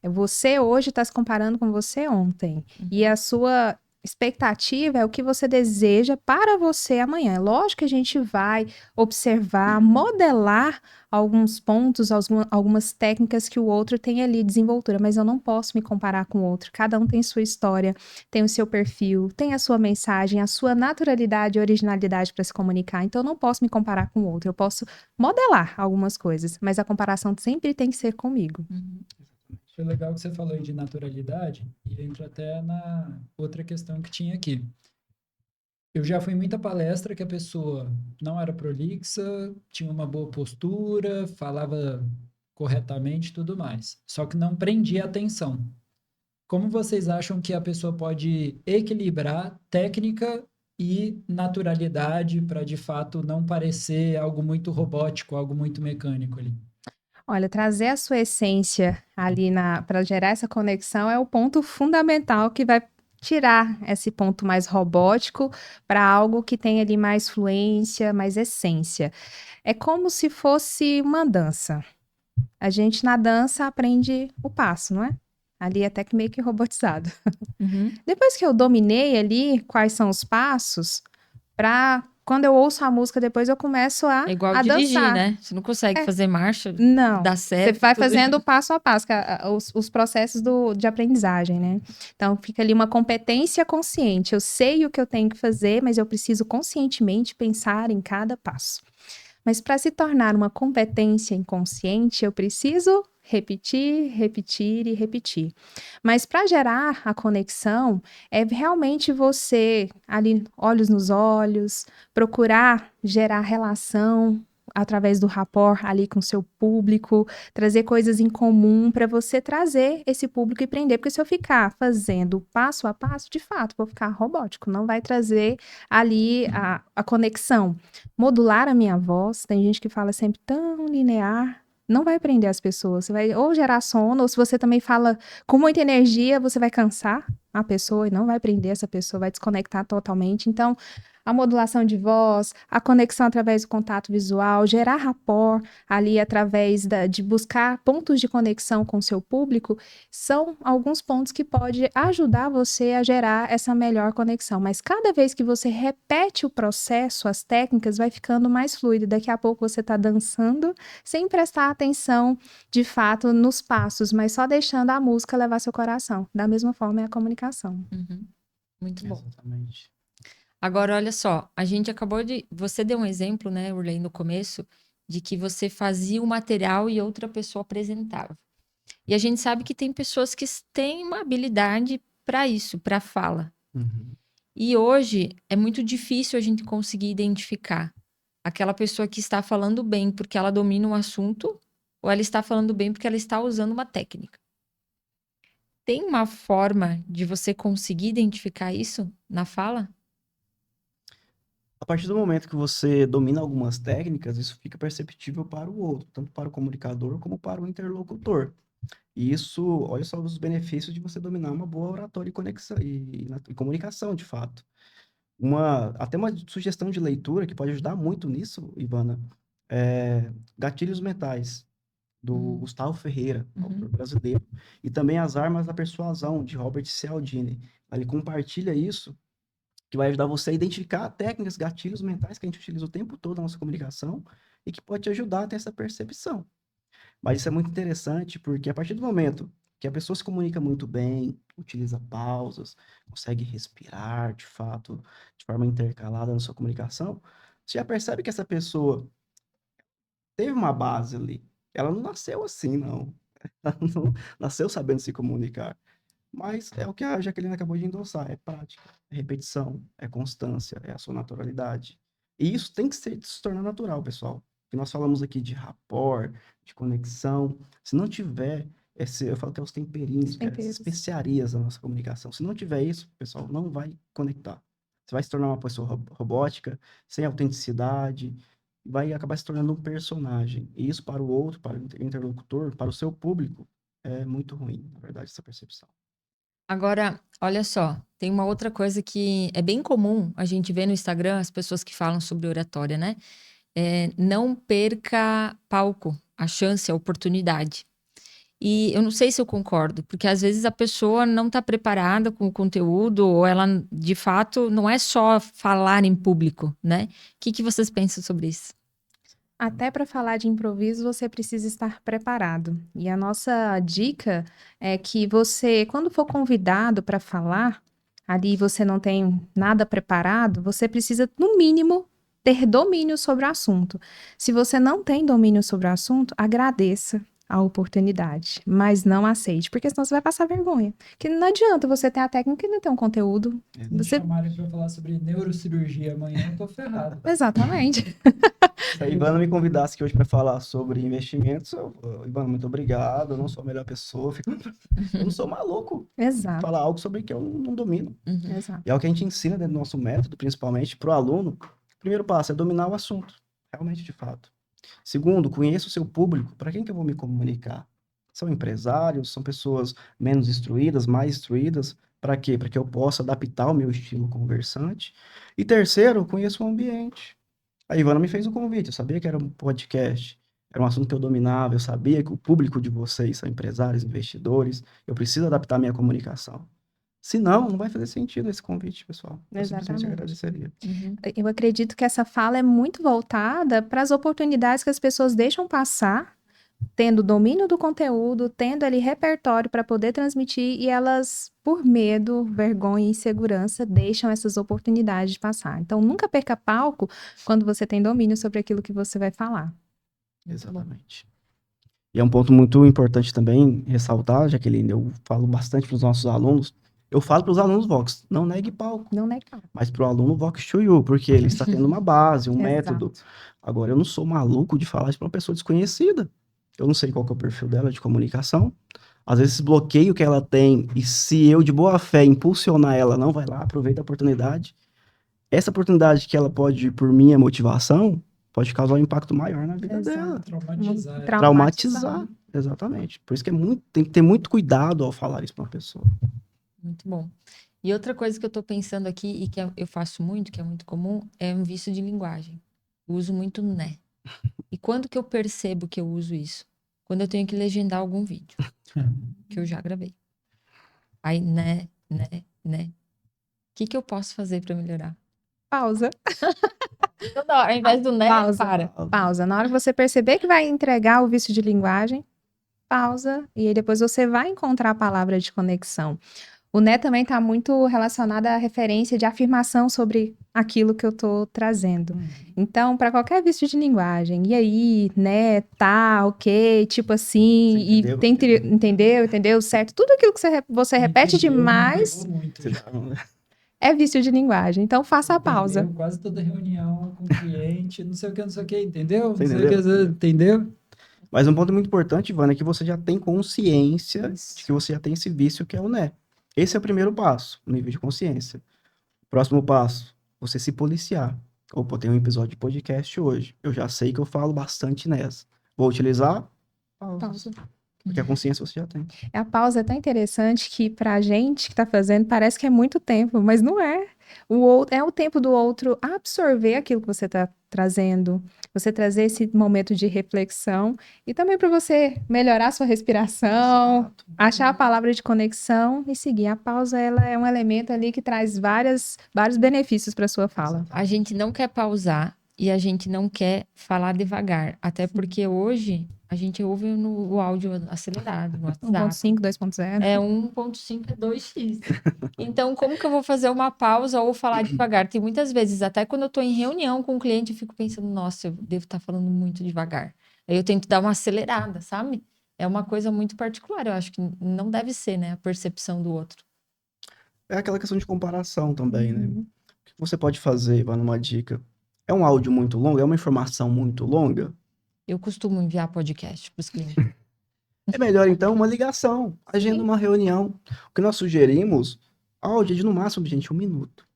Você hoje está se comparando com você ontem. E a sua expectativa é o que você deseja para você amanhã. É lógico que a gente vai observar, modelar alguns pontos, algumas técnicas que o outro tem ali desenvoltura, mas eu não posso me comparar com o outro. Cada um tem sua história, tem o seu perfil, tem a sua mensagem, a sua naturalidade e originalidade para se comunicar. Então eu não posso me comparar com o outro. Eu posso modelar algumas coisas, mas a comparação sempre tem que ser comigo. Foi legal que você falou aí de naturalidade e entra até na outra questão que tinha aqui. Eu já fui em muita palestra que a pessoa não era prolixa, tinha uma boa postura, falava corretamente e tudo mais. Só que não prendia a atenção. Como vocês acham que a pessoa pode equilibrar técnica e naturalidade para, de fato, não parecer algo muito robótico, algo muito mecânico ali? Olha, trazer a sua essência ali para gerar essa conexão é o ponto fundamental que vai tirar esse ponto mais robótico para algo que tem ali mais fluência, mais essência. É como se fosse uma dança. A gente na dança aprende o passo, não é? Ali até que meio que robotizado. Depois que eu dominei ali quais são os passos, quando eu ouço a música depois eu começo É igual a dirigir, dançar. né? Você não consegue fazer marcha, Não, dá você certo. vai tudo. fazendo passo a passo, os processos de aprendizagem, né? Então, fica ali uma competência consciente. Eu sei o que eu tenho que fazer, mas eu preciso conscientemente pensar em cada passo. Mas para se tornar uma competência inconsciente, eu preciso repetir, repetir e repetir. Mas para gerar a conexão, é realmente você, ali, olhos nos olhos, procurar gerar relação através do rapport ali com o seu público, trazer coisas em comum para você trazer esse público e prender. Porque se eu ficar fazendo passo a passo, de fato, vou ficar robótico, não vai trazer ali a conexão. Modular a minha voz, tem gente que fala sempre tão linear, não vai prender as pessoas. Você vai ou gerar sono, ou se você também fala com muita energia, você vai cansar a pessoa e não vai prender essa pessoa, vai desconectar totalmente. Então, a modulação de voz, a conexão através do contato visual, gerar rapport ali através de buscar pontos de conexão com o seu público, são alguns pontos que pode ajudar você a gerar essa melhor conexão. Mas cada vez que você repete o processo, as técnicas, vai ficando mais fluido. Daqui a pouco você está dançando sem prestar atenção, de fato, nos passos, mas só deixando a música levar seu coração. Da mesma forma é a comunicação. Muito bom. Exatamente. Agora, olha só, a gente acabou de. Você deu um exemplo, né, Urley, no começo, de que você fazia o material e outra pessoa apresentava. E a gente sabe que tem pessoas que têm uma habilidade para isso, para fala. E hoje é muito difícil a gente conseguir identificar aquela pessoa que está falando bem porque ela domina um assunto ou ela está falando bem porque ela está usando uma técnica. Tem uma forma de você conseguir identificar isso na fala? A partir do momento que você domina algumas técnicas, isso fica perceptível para o outro, tanto para o comunicador como para o interlocutor. E isso, olha só os benefícios de você dominar uma boa oratória e conexão e comunicação, de fato. Até uma sugestão de leitura que pode ajudar muito nisso, Ivana, é Gatilhos Mentais, do Gustavo Ferreira, autor brasileiro, e também As Armas da Persuasão, de Robert Cialdini. Ele compartilha isso, que vai ajudar você a identificar técnicas, gatilhos mentais que a gente utiliza o tempo todo na nossa comunicação e que pode te ajudar a ter essa percepção. Mas isso é muito interessante porque a partir do momento que a pessoa se comunica muito bem, utiliza pausas, consegue respirar, de fato, de forma intercalada na sua comunicação, você já percebe que essa pessoa teve uma base ali. Ela não nasceu assim, não. Ela não nasceu sabendo se comunicar. Mas é o que a Jaqueline acabou de endossar, é prática, é repetição, é constância, é a sua naturalidade. E isso tem que se tornar natural, pessoal. Que nós falamos aqui de rapport, de conexão. Se não tiver eu falo que é os temperinhos, que é as Temperos. especiarias da nossa comunicação. Se não tiver isso, pessoal, não vai conectar. Você vai se tornar uma pessoa robótica, sem autenticidade, vai acabar se tornando um personagem. E isso para o outro, para o interlocutor, para o seu público, é muito ruim, na verdade, essa percepção. Agora, olha só, tem uma outra coisa que é bem comum a gente ver no Instagram as pessoas que falam sobre oratória, né? Não perca palco, a chance, a oportunidade. E eu não sei se eu concordo, porque às vezes a pessoa não está preparada com o conteúdo, ou ela, de fato, não é só falar em público, né? O que vocês pensam sobre isso? Até para falar de improviso, você precisa estar preparado. E a nossa dica é que você, quando for convidado para falar, ali você não tem nada preparado, você precisa, no mínimo, ter domínio sobre o assunto. Se você não tem domínio sobre o assunto, agradeça a oportunidade, mas não aceite, porque senão você vai passar vergonha. Que não adianta você ter a técnica e não ter um conteúdo. Me Você... chamarem para falar sobre neurocirurgia amanhã, eu tô ferrado. Exatamente. Se a Ivana me convidasse aqui hoje para falar sobre investimentos, Ivana, muito obrigado, eu não sou a melhor pessoa, eu não sou maluco Exato. falar algo sobre que eu não domino. Exato. E é o que a gente ensina dentro do nosso método, principalmente para o aluno. O primeiro passo é dominar o assunto, realmente, de fato. Segundo, conheça o seu público. Para quem que eu vou me comunicar? São empresários? São pessoas menos instruídas, mais instruídas? Para quê? Para que eu possa adaptar o meu estilo conversante. E terceiro, conheça o ambiente. A Ivana me fez o convite, eu sabia que era um podcast, era um assunto que eu dominava, eu sabia que o público de vocês são empresários, investidores, eu preciso adaptar minha comunicação. Se não, não vai fazer sentido esse convite, pessoal. Eu simplesmente Exatamente. agradeceria. Eu acredito que essa fala é muito voltada para as oportunidades que as pessoas deixam passar, tendo domínio do conteúdo, tendo ali repertório para poder transmitir, e elas, por medo, vergonha e insegurança, deixam essas oportunidades de passar. Então, nunca perca palco quando você tem domínio sobre aquilo que você vai falar. Exatamente. E é um ponto muito importante também ressaltar, Jaqueline, eu falo bastante para os nossos alunos, eu falo para os alunos Vox, não negue palco. Não negue palco. Mas para o aluno Vox to You, porque ele está tendo uma base, um método. Exato. Agora, eu não sou maluco de falar isso para uma pessoa desconhecida. Eu não sei qual que é o perfil dela de comunicação. Às vezes, esse bloqueio que ela tem, e se eu, de boa fé, impulsionar ela, não vai lá, aproveita a oportunidade. Essa oportunidade que ela pode, por minha motivação, pode causar um impacto maior na vida dela. Traumatizar. Traumatizar. Exatamente. Por isso que tem que ter muito cuidado ao falar isso para uma pessoa. Muito bom. E outra coisa que eu tô pensando aqui, e que eu faço muito, que é muito comum, é um vício de linguagem. Eu uso muito né. E quando que eu percebo que eu uso isso? Quando eu tenho que legendar algum vídeo, que eu já gravei. Aí, né. O que eu posso fazer para melhorar? Pausa. Toda hora, ao invés do né, Pausa. para. Pausa. Na hora que você perceber que vai entregar o vício de linguagem, pausa. E aí depois você vai encontrar a palavra de conexão. O né também está muito relacionado à referência de afirmação sobre aquilo que eu estou trazendo. Então, para qualquer vício de linguagem, e aí, né, tá, ok, tipo assim, Você entendeu? e entendeu, certo? Tudo aquilo que você repete demais é vício de linguagem. Então, faça a pausa. Entendeu? Quase toda reunião com o cliente, não sei o que, entendeu? Você Não sei o que, entendeu? Mas um ponto muito importante, Ivana, é que você já tem consciência de que você já tem esse vício que é o né. Esse é o primeiro passo, o nível de consciência. Próximo passo, você se policiar. Opa, tem um episódio de podcast hoje. Eu já sei que eu falo bastante nessa. Vou utilizar? Pausa. Porque a consciência você já tem. A pausa é tão interessante que pra gente que tá fazendo parece que é muito tempo, mas não é. É o tempo do outro absorver aquilo que você está trazendo, você trazer esse momento de reflexão e também para você melhorar sua respiração, Exato. achar a palavra de conexão e seguir. A pausa, ela é um elemento ali que traz vários benefícios para sua fala. A gente não quer pausar e a gente não quer falar devagar. Até porque hoje a gente ouve o áudio acelerado no WhatsApp. 1.5, 2.0. É 1.5, é 2x. Então, como que eu vou fazer uma pausa ou falar devagar? Tem muitas vezes, até quando eu estou em reunião com o cliente, eu fico pensando, nossa, eu devo estar falando muito devagar. Aí eu tento dar uma acelerada, sabe? É uma coisa muito particular. Eu acho que não deve ser, né? A percepção do outro. É aquela questão de comparação também, né? O que você pode fazer, vai numa dica? É um áudio muito longo? É uma informação muito longa? Eu costumo enviar podcast para os clientes. É melhor, então, uma ligação. Agenda uma reunião. O que nós sugerimos, áudio de no máximo, gente, 1 minuto.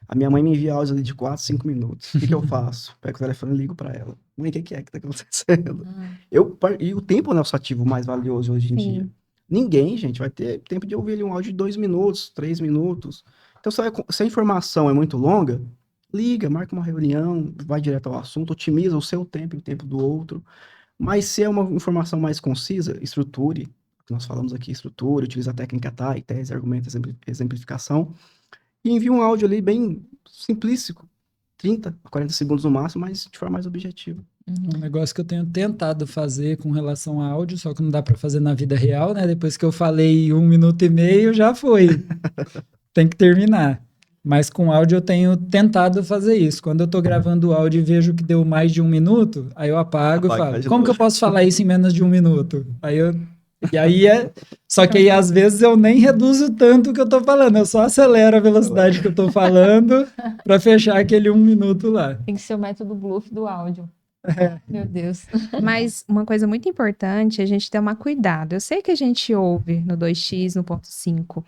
A minha mãe me envia áudio ali de 4, 5 minutos. O que eu faço? Pego o telefone e ligo para ela. Mãe, o que é que tá acontecendo? E o tempo é o nosso ativo mais valioso hoje em dia. Ninguém, gente, vai ter tempo de ouvir ali um áudio de 2 minutos, 3 minutos. Então, se a informação é muito longa, liga, marca uma reunião, vai direto ao assunto, otimiza o seu tempo e o tempo do outro. Mas se é uma informação mais concisa, estruture, que nós falamos aqui, estruture, utiliza a técnica TAI, tese, argumento, exemplificação, e envie um áudio ali bem simplístico, 30 a 40 segundos no máximo, mas de forma mais objetiva. Um negócio que eu tenho tentado fazer com relação a áudio, só que não dá para fazer na vida real, né? Depois que eu falei 1 minuto e meio, já foi. Tem que terminar. Mas com áudio eu tenho tentado fazer isso. Quando eu tô gravando o áudio e vejo que deu mais de 1 minuto, aí eu apago e falo, como que eu posso falar isso em menos de 1 minuto? Só que aí às vezes eu nem reduzo tanto o que eu tô falando, eu só acelero a velocidade que eu tô falando para fechar aquele 1 minuto lá. Tem que ser o método bluff do áudio. Meu Deus. Mas uma coisa muito importante é a gente tomar cuidado. Eu sei que a gente ouve no 2x, no 1.5,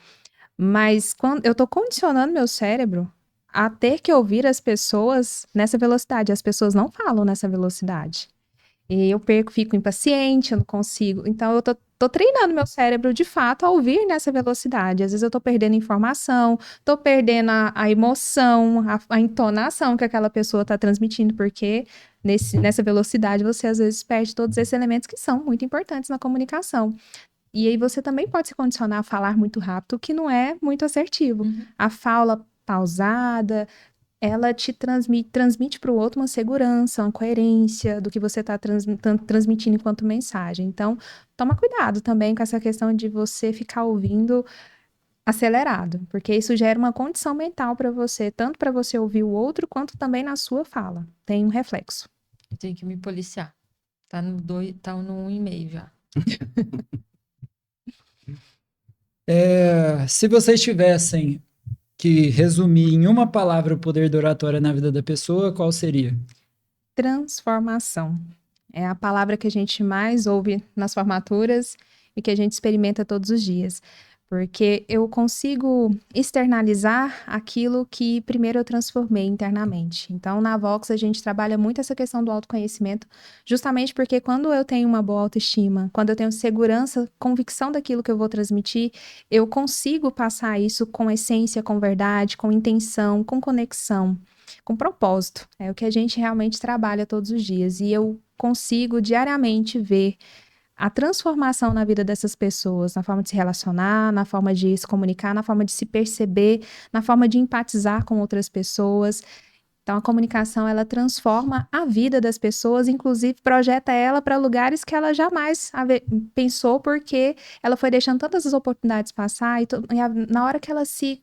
mas quando eu tô condicionando meu cérebro a ter que ouvir as pessoas nessa velocidade. As pessoas não falam nessa velocidade. E eu fico impaciente, eu não consigo. Então, eu tô treinando meu cérebro, de fato, a ouvir nessa velocidade. Às vezes eu tô perdendo informação, tô perdendo a emoção, a entonação que aquela pessoa tá transmitindo, porque nessa velocidade você, às vezes, perde todos esses elementos que são muito importantes na comunicação. E aí você também pode se condicionar a falar muito rápido, o que não é muito assertivo. A fala pausada, ela te transmite para o outro uma segurança, uma coerência do que você está transmitindo enquanto mensagem. Então, toma cuidado também com essa questão de você ficar ouvindo acelerado, porque isso gera uma condição mental para você, tanto para você ouvir o outro, quanto também na sua fala. Tem um reflexo. Eu tenho que me policiar. Tá no 1,5 já. Se vocês tivessem que resumir em uma palavra o poder da oratória na vida da pessoa, qual seria? Transformação. É a palavra que a gente mais ouve nas formaturas e que a gente experimenta todos os dias. Porque eu consigo externalizar aquilo que primeiro eu transformei internamente. Então, na Vox, a gente trabalha muito essa questão do autoconhecimento, justamente porque quando eu tenho uma boa autoestima, quando eu tenho segurança, convicção daquilo que eu vou transmitir, eu consigo passar isso com essência, com verdade, com intenção, com conexão, com propósito. É o que a gente realmente trabalha todos os dias. E eu consigo diariamente ver a transformação na vida dessas pessoas, na forma de se relacionar, na forma de se comunicar, na forma de se perceber, na forma de empatizar com outras pessoas. Então, a comunicação, ela transforma a vida das pessoas, inclusive projeta ela para lugares que ela jamais pensou, porque ela foi deixando tantas oportunidades passar, na hora que ela se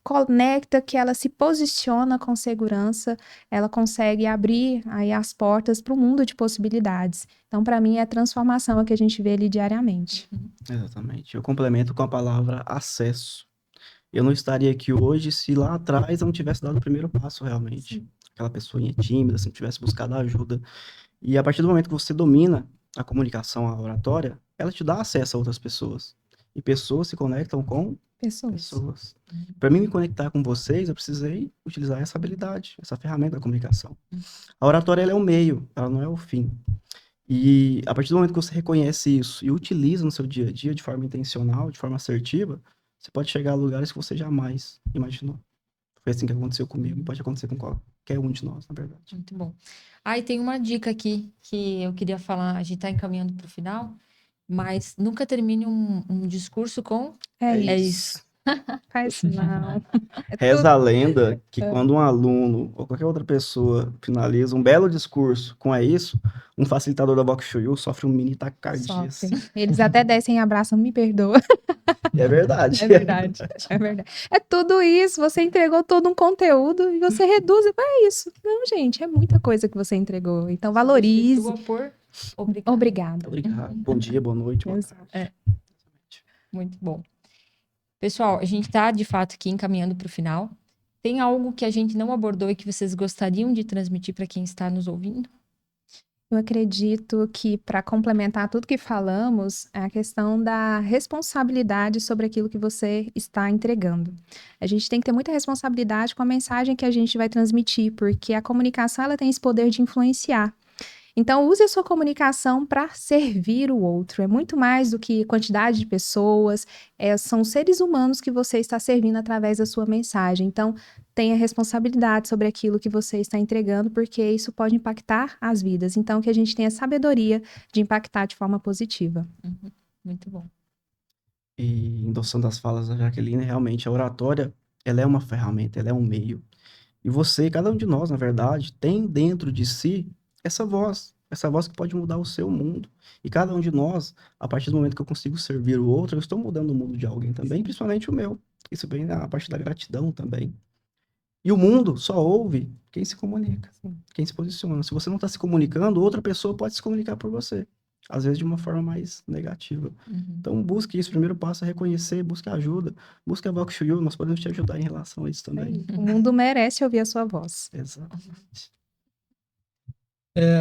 conecta, que ela se posiciona com segurança, ela consegue abrir aí as portas para um mundo de possibilidades. Então, para mim, é a transformação que a gente vê ali diariamente. Exatamente. Eu complemento com a palavra acesso. Eu não estaria aqui hoje se lá atrás eu não tivesse dado o primeiro passo realmente. Sim. Aquela pessoinha tímida, se não tivesse buscado ajuda. E a partir do momento que você domina a comunicação, a oratória, ela te dá acesso a outras pessoas. E pessoas se conectam com pessoas. Para mim me conectar com vocês, eu precisei utilizar essa habilidade, essa ferramenta da comunicação. A oratória, ela é o meio, ela não é o fim. E a partir do momento que você reconhece isso e utiliza no seu dia a dia de forma intencional, de forma assertiva, você pode chegar a lugares que você jamais imaginou. Foi assim que aconteceu comigo e pode acontecer com qualquer um de nós, na verdade. Muito bom. E tem uma dica aqui que eu queria falar. A gente está encaminhando para o final, mas nunca termine um discurso com É isso. Faz não. Reza a lenda que quando um aluno ou qualquer outra pessoa finaliza um belo discurso com isso, um facilitador da Vox Shoyu sofre um mini taquicardia. Eles até descem e abraçam, me perdoa. É verdade. É verdade, é verdade. É tudo isso, você entregou todo um conteúdo e você reduz e é isso. Não, gente, é muita coisa que você entregou. Então valorize. Por Obrigada. Obrigado. Bom dia, boa noite, boa tarde. Muito bom. Pessoal, a gente está, de fato, aqui encaminhando para o final. Tem algo que a gente não abordou e que vocês gostariam de transmitir para quem está nos ouvindo? Eu acredito que, para complementar tudo que falamos, é a questão da responsabilidade sobre aquilo que você está entregando. A gente tem que ter muita responsabilidade com a mensagem que a gente vai transmitir, porque a comunicação ela tem esse poder de influenciar. Então, use a sua comunicação para servir o outro. É muito mais do que quantidade de pessoas, são seres humanos que você está servindo através da sua mensagem. Então, tenha responsabilidade sobre aquilo que você está entregando, porque isso pode impactar as vidas. Então, que a gente tenha sabedoria de impactar de forma positiva. Muito bom. E endossando as falas da Jaqueline, realmente a oratória, ela é uma ferramenta, ela é um meio. E você, cada um de nós, na verdade, tem dentro de si essa voz que pode mudar o seu mundo. E cada um de nós, a partir do momento que eu consigo servir o outro, eu estou mudando o mundo de alguém também, principalmente o meu. Isso vem a partir da gratidão também. E o mundo só ouve quem se comunica, quem se posiciona. Se você não está se comunicando, outra pessoa pode se comunicar por você. Às vezes de uma forma mais negativa. Então, busque isso. O primeiro passo é reconhecer, busque ajuda. Busque a Vox Shoyu, nós podemos te ajudar em relação a isso também. O mundo merece ouvir a sua voz. Exatamente.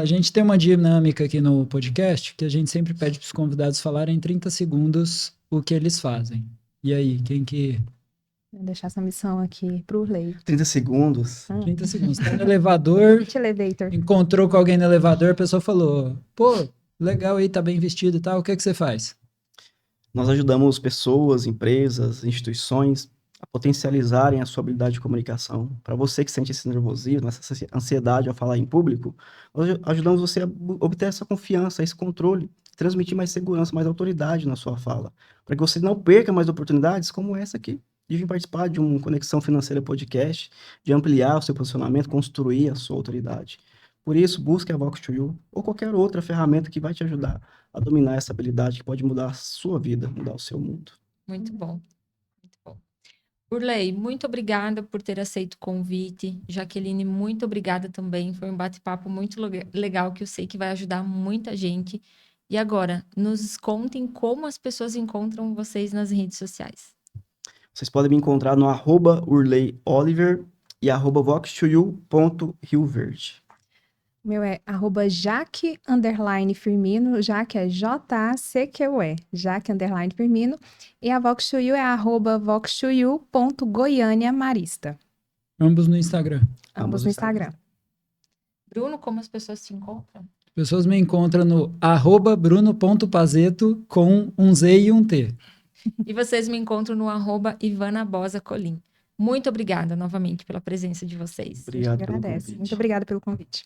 A gente tem uma dinâmica aqui no podcast que a gente sempre pede para os convidados falarem em 30 segundos o que eles fazem. E aí, quem que... Vou deixar essa missão aqui pro Urley. 30 segundos. 30 segundos. Tá no elevador, encontrou com alguém no elevador, a pessoa falou, pô, legal aí, tá bem vestido e tal, o que você faz? Nós ajudamos pessoas, empresas, instituições a potencializarem a sua habilidade de comunicação. Para você que sente esse nervosismo, essa ansiedade ao falar em público, nós ajudamos você a obter essa confiança, esse controle, transmitir mais segurança, mais autoridade na sua fala, para que você não perca mais oportunidades como essa aqui, de vir participar de um Conexão Financeira Podcast, de ampliar o seu posicionamento, construir a sua autoridade. Por isso, busque a Vox Shoyu ou qualquer outra ferramenta que vai te ajudar a dominar essa habilidade que pode mudar a sua vida, mudar o seu mundo. Muito bom. Muito bom. Urley, muito obrigada por ter aceito o convite. Jaqueline, muito obrigada também. Foi um bate-papo muito legal que eu sei que vai ajudar muita gente. E agora, nos contem como as pessoas encontram vocês nas redes sociais. Vocês podem me encontrar no @urleyoliver e @voxshoyu.rioverde. O meu é @jaque_firmino, Jaque é JACQUE, Jaque_firmino, e a Vox Shoyu é @voxshoyu.goianiamarista. Ambos no Instagram. Ambos no Instagram. Bruno, como as pessoas te encontram? Pessoas me encontram no @bruno.pazeto com um Z e um T. E vocês me encontram no @ivanabosacolim. Muito obrigada novamente pela presença de vocês. Obrigado pelo convite. convite. Muito obrigada pelo convite.